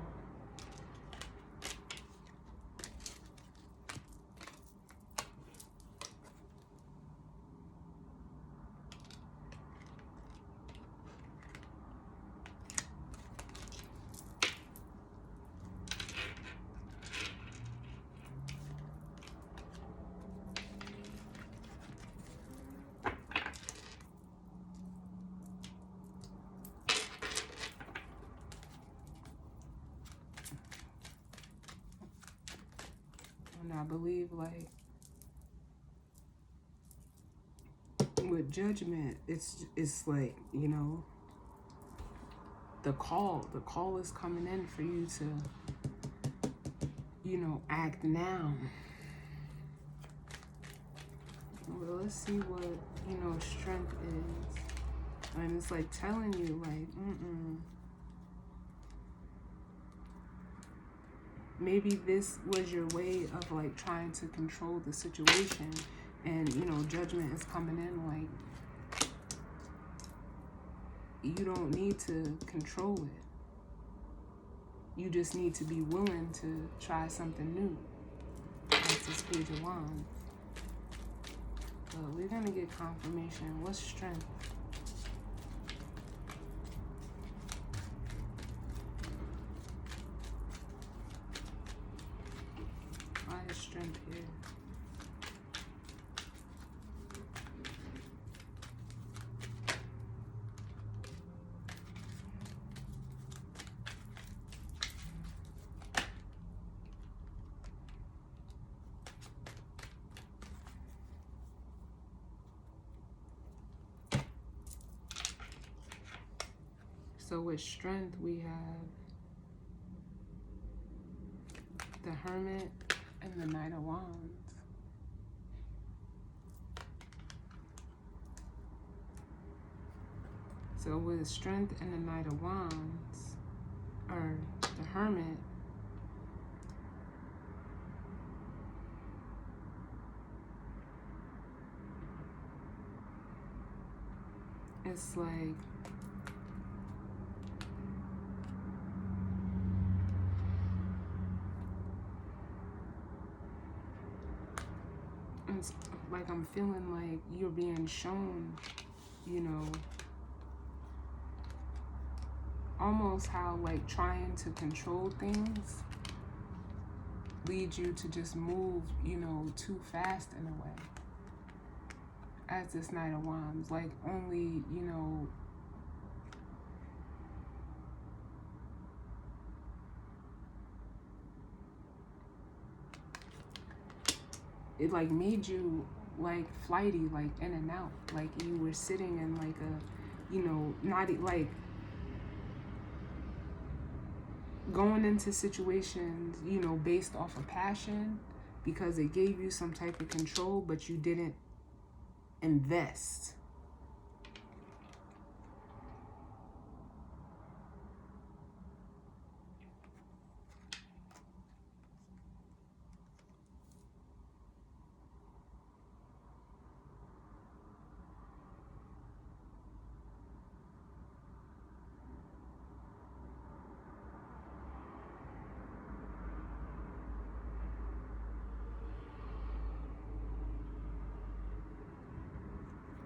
And I believe like with Judgment, it's like, you know, the call is coming in for you to, you know, act now. Well, let's see what, you know, strength is. And it's like telling you like, maybe this was your way of like trying to control the situation. And, you know, Judgment is coming in like, you don't need to control it. You just need to be willing to try something new. That's this Page of Wands. But we're going to get confirmation. What's strength? Why is strength here? So with strength, we have the Hermit and the Knight of Wands. So with strength and the Knight of Wands, or the Hermit, it's like it's like I'm feeling like you're being shown, you know, almost how like trying to control things leads you to just move, you know, too fast in a way. As this Knight of Wands, like only, you know, it like made you like flighty, like in and out, like you were sitting in like a, you know, not like going into situations, you know, based off of passion because it gave you some type of control, but you didn't invest.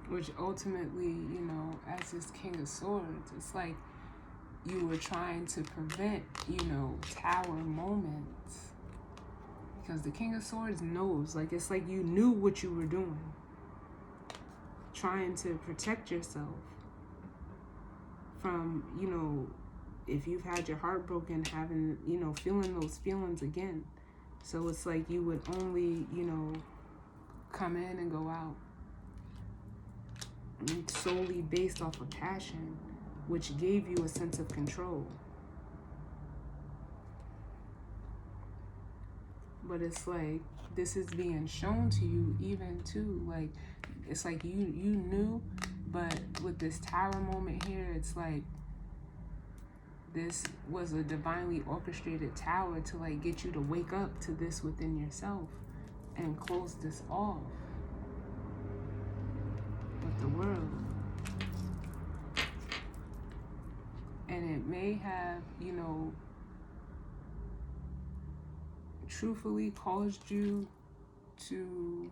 Which ultimately, you know, as this King of Swords, it's like you were trying to prevent, you know, tower moments. Because the King of Swords knows, like, it's like you knew what you were doing. Trying to protect yourself from, you know, if you've had your heart broken, having, you know, feeling those feelings again. So it's like you would only, you know, come in and go out solely based off of passion, which gave you a sense of control. But it's like this is being shown to you even too, like it's like you knew, but with this tower moment here, it's like this was a divinely orchestrated tower to like get you to wake up to this within yourself and close this off. But the world, and it may have, you know, truthfully caused you to,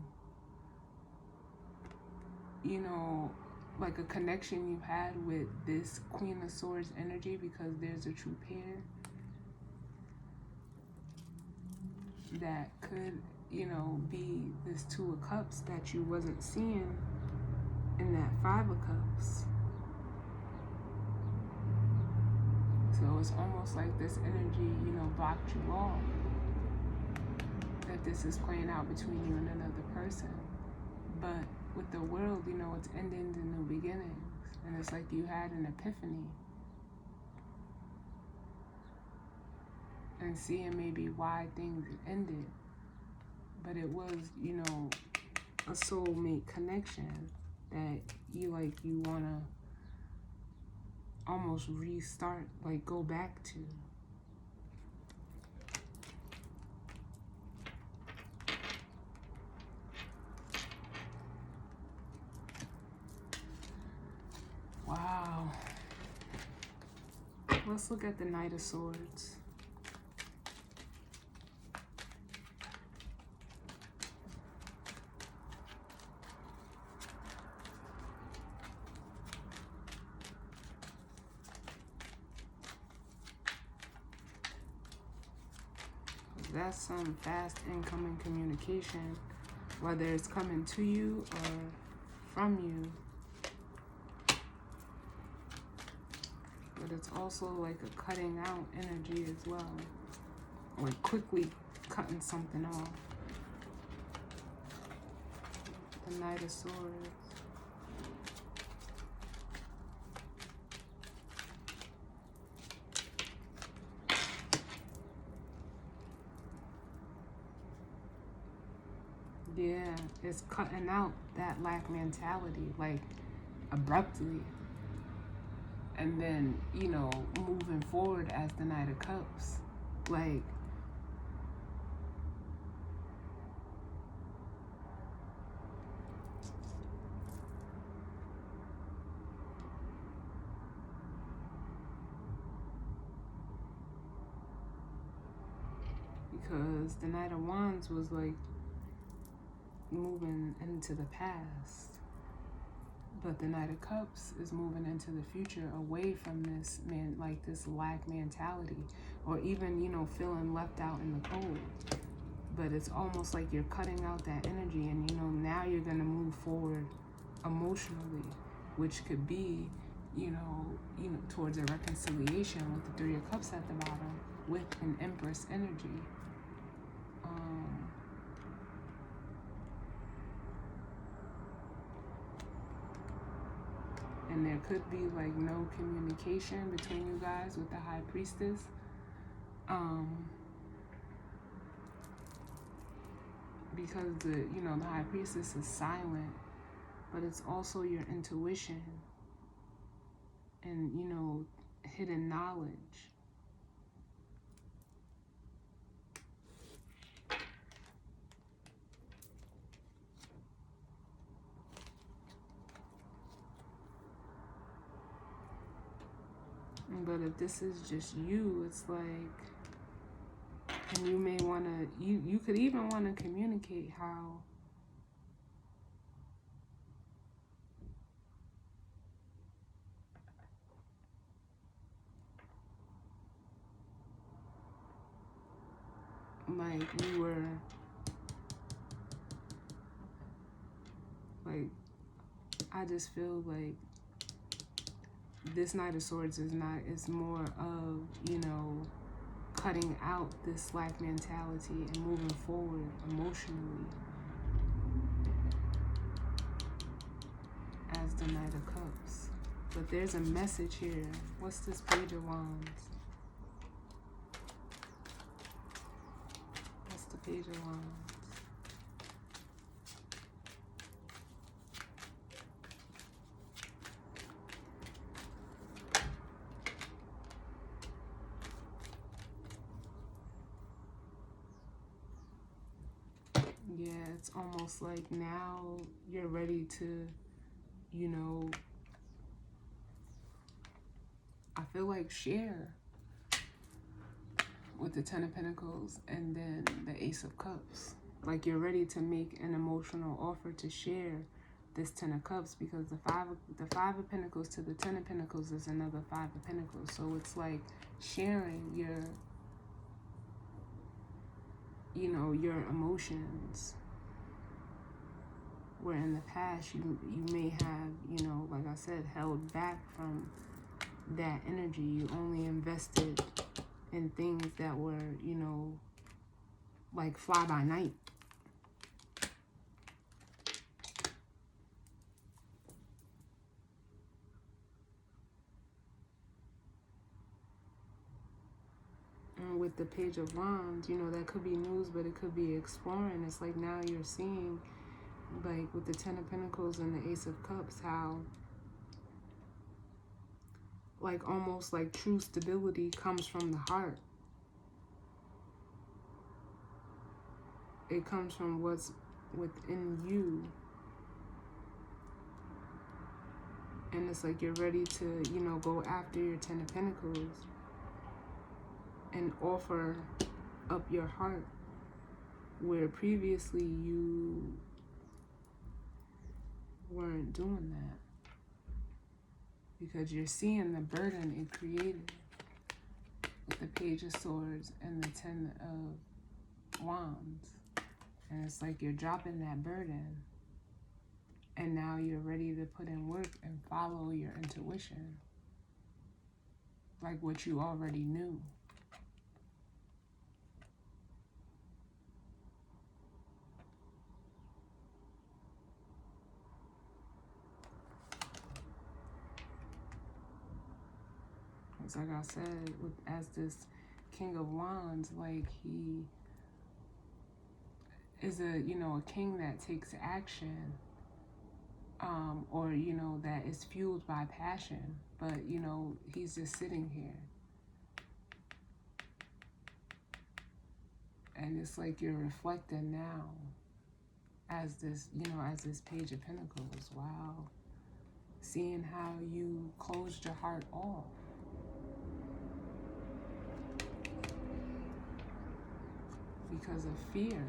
you know, like a connection you had with this Queen of Swords energy, because there's a true pair that could, you know, be this Two of Cups that you wasn't seeing in that Five of Cups. So it's almost like this energy, you know, blocked you off. That this is playing out between you and another person. But with the world, you know, it's endings and new beginnings. And it's like you had an epiphany. And seeing maybe why things ended. But it was, you know, a soulmate connection that you want to almost restart, like go back to. Wow. let's look at the Knight of Swords. That's some fast incoming communication, whether it's coming to you or from you. But it's also like a cutting out energy as well, like quickly cutting something off. The Knight of Swords. Yeah, it's cutting out that lack mentality, like abruptly. And then, you know, moving forward as the Knight of Cups. Like, because the Knight of Wands was like moving into the past. But the Knight of Cups is moving into the future, away from this this lack mentality, or even, you know, feeling left out in the cold. But it's almost like you're cutting out that energy, and, you know, now you're going to move forward emotionally, which could be, you know, towards a reconciliation with the Three of Cups at the bottom, with an Empress energy. And there could be like no communication between you guys with the High Priestess. Because the High Priestess is silent, but it's also your intuition and, you know, hidden knowledge. But if this is just you, it's like, and you may want to, you could even want to communicate how like you were, like, I just feel like this Knight of Swords is more of, you know, cutting out this lack mentality and moving forward emotionally as the Knight of Cups. But there's a message here. What's this Page of Wands? What's the Page of Wands? Yeah, it's almost like now you're ready to, you know, I feel like share with the Ten of Pentacles and then the Ace of Cups. Like you're ready to make an emotional offer to share this Ten of Cups, because the Five of Pentacles to the Ten of Pentacles is another Five of Pentacles. So it's like sharing your, you know, your emotions, where in the past you may have, you know, like I said, held back from that energy. You only invested in things that were, you know, like fly by night. And with the Page of Wands, you know, that could be news, but it could be exploring. It's like now you're seeing, like with the Ten of Pentacles and the Ace of Cups, how like almost like true stability comes from the heart. It comes from what's within you. And it's like you're ready to, you know, go after your Ten of Pentacles. and offer up your heart, where previously you weren't doing that, because you're seeing the burden it created with the Page of Swords and the Ten of Wands. And it's like you're dropping that burden, and now you're ready to put in work and follow your intuition, like what you already knew. It's like I said, as this King of Wands, like he is a, a king that takes action, or, that is fueled by passion, but, he's just sitting here. And it's like you're reflecting now as this, as this Page of Pentacles. Wow. Seeing how you closed your heart off. Because of fear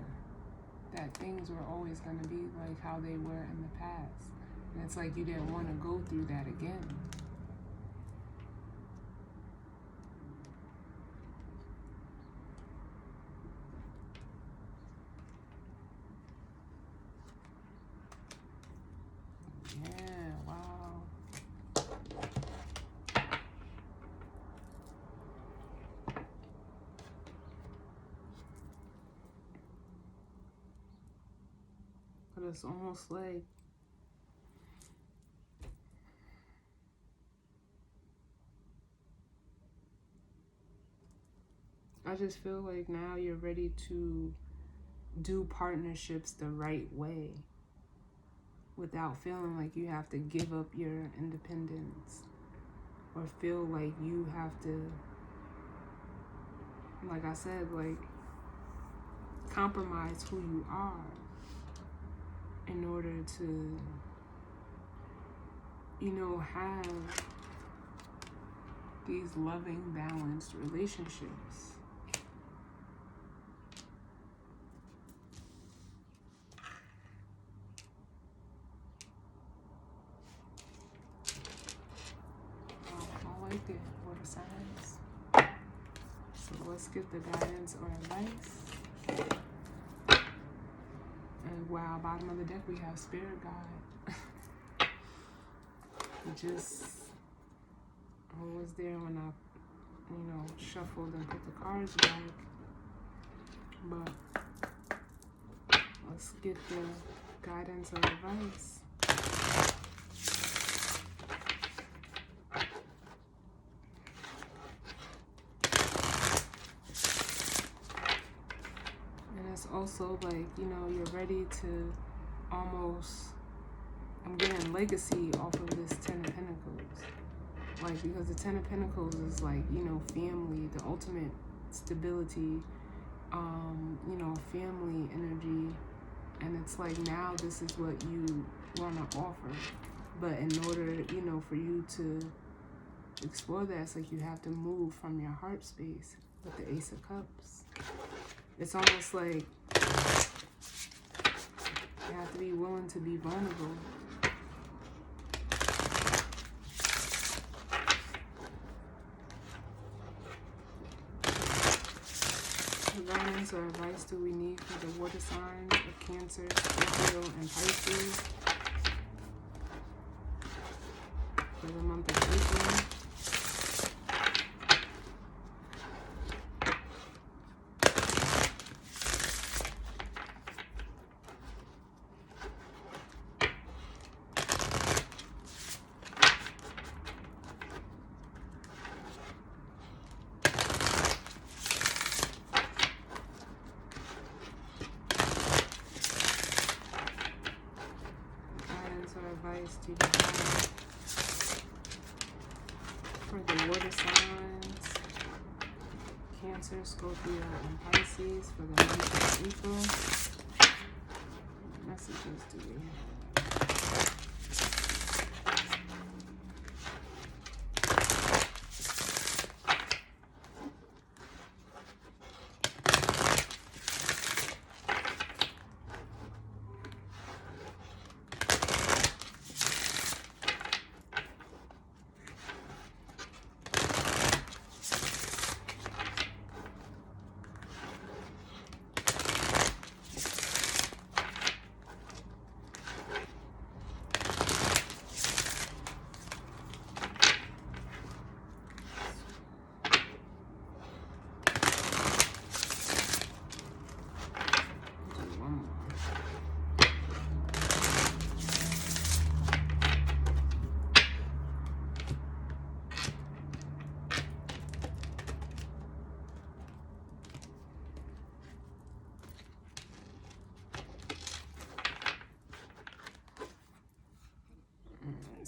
that things were always going to be like how they were in the past. And it's like you didn't want to go through that again. Yeah, wow. But it's almost like I just feel like now you're ready to do partnerships the right way without feeling like you have to give up your independence or feel like you have to, like I said, like compromise who you are in order to, have these loving, balanced relationships. I like it, water signs. So let's get the guidance or advice. And wow, bottom of the deck we have Spirit Guide. Just was there when I, shuffled and put the cards back. But let's get the guidance or advice. And it's also like, you're ready to almost, I'm getting legacy off of this Ten of Pentacles. Like, because the Ten of Pentacles is like, family, the ultimate stability, family energy. And it's like, now this is what you want to offer. But in order, for you to explore that, it's like you have to move from your heart space with the Ace of Cups. It's almost like you have to be willing to be vulnerable. What guidance or advice do we need for the water signs of Cancer, Scorpio, and Pisces for the month of April? Advice to you for the water signs, Cancer, Scorpio, and Pisces for the month of April. What messages do we have?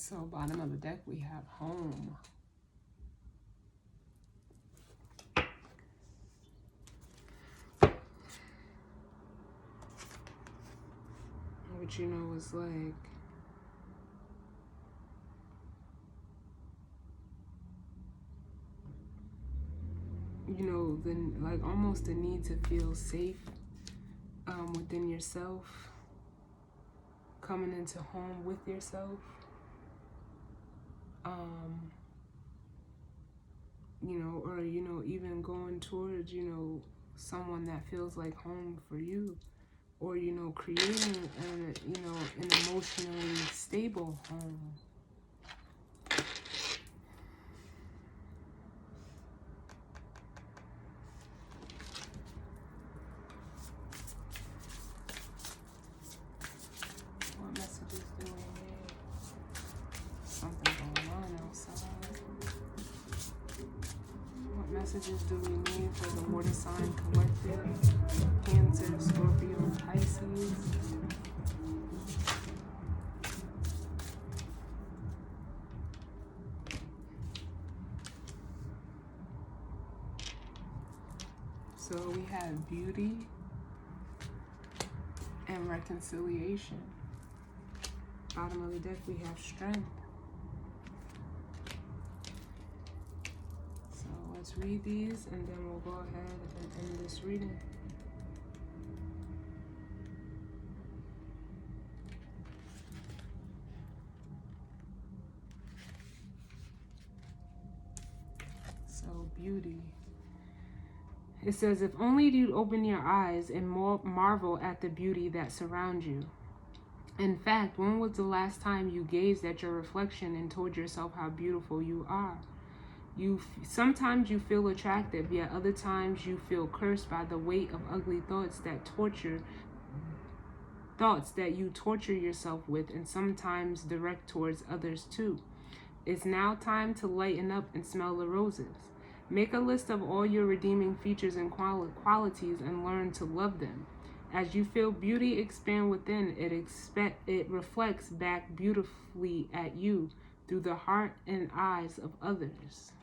So bottom of the deck, we have home. Which, you know, is like, you know, then like almost the need to feel safe within yourself, coming into home with yourself, you know, or, you know, even going towards, you know, someone that feels like home for you, or, you know, creating an, you know, an emotionally stable home. What messages do we need? Something going on outside. What messages do we need for the water sign collective? Cancer, Scorpio, Pisces. So we have beauty and reconciliation. Bottom of the deck, we have strength. So let's read these and then we'll go ahead and end this reading. So beauty. It says, if only you'd open your eyes and marvel at the beauty that surrounds you. In fact, when was the last time you gazed at your reflection and told yourself how beautiful you are? Sometimes you feel attractive, yet other times you feel cursed by the weight of ugly thoughts that you torture yourself with, and sometimes direct towards others too. It's now time to lighten up and smell the roses. Make a list of all your redeeming features and qualities and learn to love them. As you feel beauty expand within, it reflects back beautifully at you through the heart and eyes of others.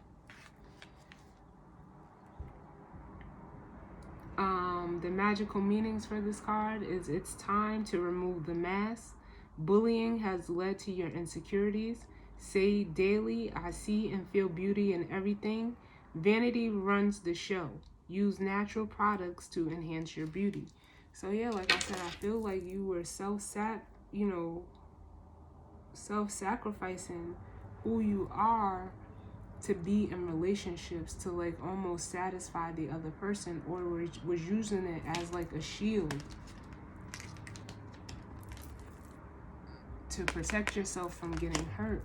The magical meanings for this card is it's time to remove the mask. Bullying has led to your insecurities. Say daily, I see and feel beauty in everything. Vanity runs the show. Use natural products to enhance your beauty. So yeah, like I said, I feel like you were self-sacrificing who you are to be in relationships to like almost satisfy the other person, or was using it as like a shield to protect yourself from getting hurt.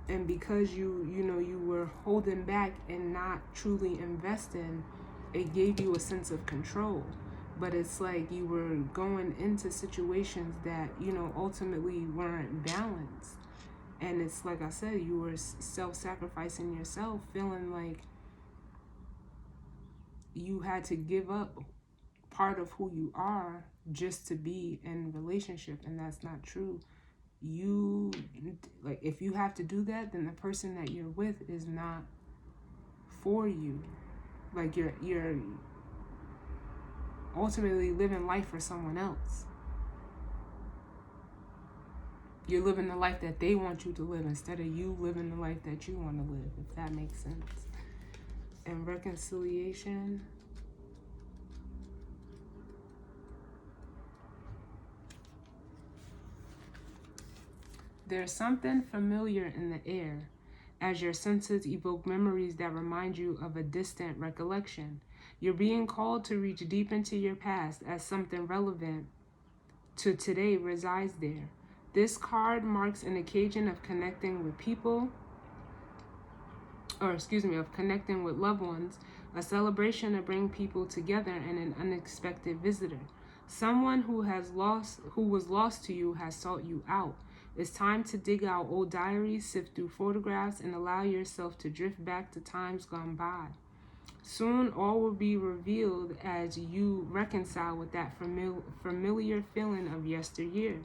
And because you were holding back and not truly investing, it gave you a sense of control. But it's like you were going into situations that, you know, ultimately weren't balanced. And it's like I said, you were self-sacrificing yourself, feeling like you had to give up part of who you are just to be in a relationship. And that's not true. If you have to do that, then the person that you're with is not for you. Like you're ultimately living life for someone else. You're living the life that they want you to live instead of you living the life that you want to live, if that makes sense. And reconciliation. There's something familiar in the air as your senses evoke memories that remind you of a distant recollection. You're being called to reach deep into your past as something relevant to today resides there. This card marks an occasion of connecting with connecting with loved ones, a celebration to bring people together, and an unexpected visitor. Someone who was lost to you has sought you out. It's time to dig out old diaries, sift through photographs, and allow yourself to drift back to times gone by. Soon all will be revealed as you reconcile with that familiar feeling of yesteryear.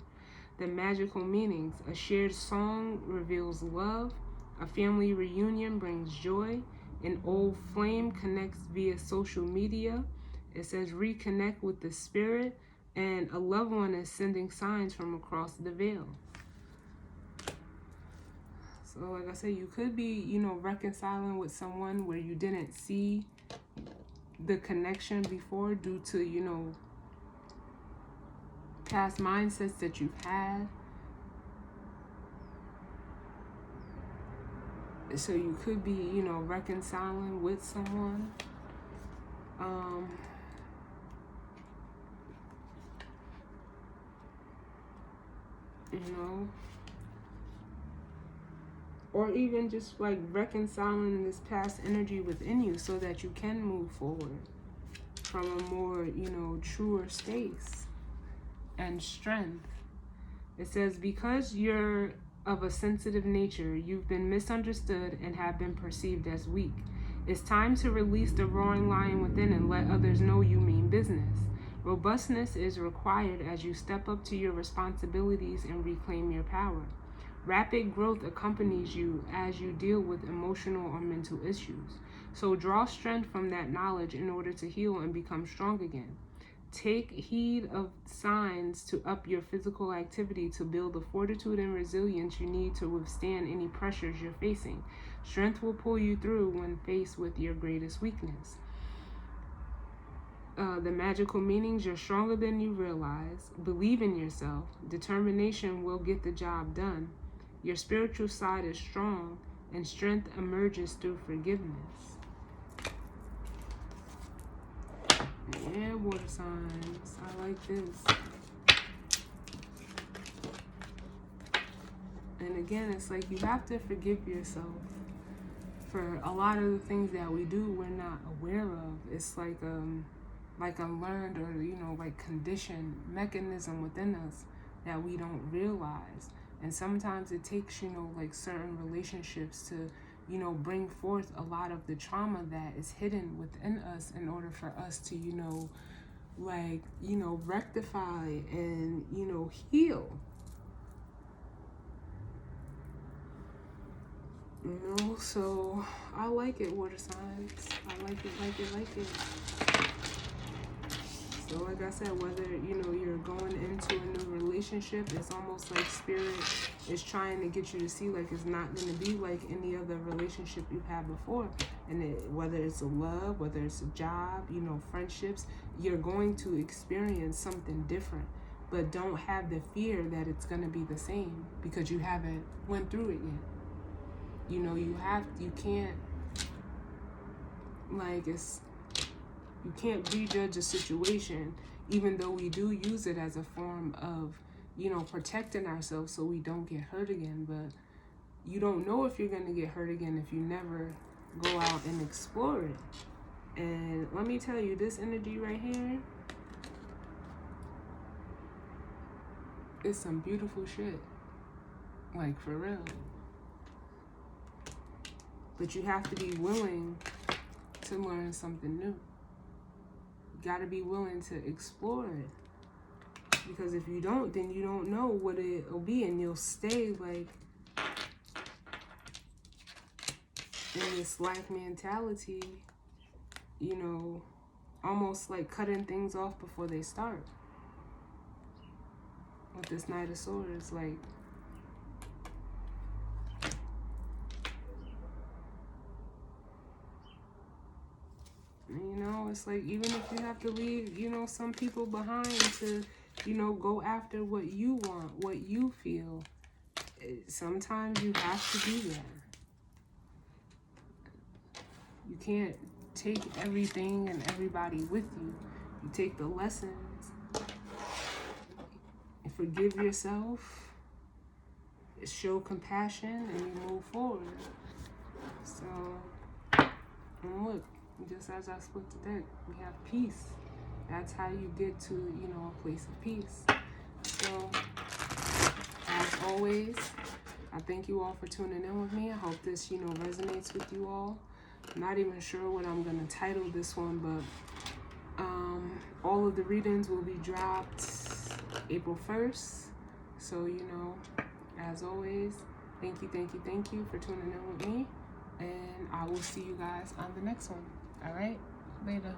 The magical meanings. A shared song reveals love. A family reunion brings joy. An old flame connects via social media. It says reconnect with the spirit. And a loved one is sending signs from across the veil. So like I said, you could be, reconciling with someone where you didn't see the connection before due to, past mindsets that you've had. So you could be, reconciling with someone. Or even just like reconciling this past energy within you so that you can move forward from a more, truer space and strength. It says, because you're of a sensitive nature, you've been misunderstood and have been perceived as weak. It's time to release the roaring lion within and let others know you mean business. Robustness is required as you step up to your responsibilities and reclaim your power. Rapid growth accompanies you as you deal with emotional or mental issues. So draw strength from that knowledge in order to heal and become strong again. Take heed of signs to up your physical activity to build the fortitude and resilience you need to withstand any pressures you're facing. Strength will pull you through when faced with your greatest weakness. The magical meanings, you're stronger than you realize. Believe in yourself. Determination will get the job done. Your spiritual side is strong, and strength emerges through forgiveness. Yeah, water signs. I like this. And again, it's like you have to forgive yourself for a lot of the things that we do we're not aware of. It's like a learned or conditioned mechanism within us that we don't realize. And sometimes it takes certain relationships to bring forth a lot of the trauma that is hidden within us in order for us to rectify and heal. So I like it, water signs. I like it. So like I said, whether, you're going into a new relationship, it's almost like spirit is trying to get you to see like it's not going to be like any other relationship you've had before. And whether it's a love, whether it's a job, friendships, you're going to experience something different. But don't have the fear that it's going to be the same because you haven't went through it yet. You can't prejudge a situation, even though we do use it as a form of, protecting ourselves so we don't get hurt again. But you don't know if you're going to get hurt again if you never go out and explore it. And let me tell you, this energy right here is some beautiful shit. Like, for real. But you have to be willing to learn something new. You got to be willing to explore it. Because if you don't, then you don't know what it'll be. And you'll stay like in this life mentality, almost like cutting things off before they start. With this Knight of Swords, like, it's like, even if you have to leave, some people behind to, go after what you want, what you feel, sometimes you have to do that. You can't take everything and everybody with you. You take the lessons, and forgive yourself, show compassion, and you move forward. So, and look, just as I split the deck, we have peace. That's how you get to, a place of peace. So, as always, I thank you all for tuning in with me. I hope this, resonates with you all. I'm not even sure what I'm going to title this one, but all of the readings will be dropped April 1st. So, you know, as always, thank you for tuning in with me. And I will see you guys on the next one. All right? Later.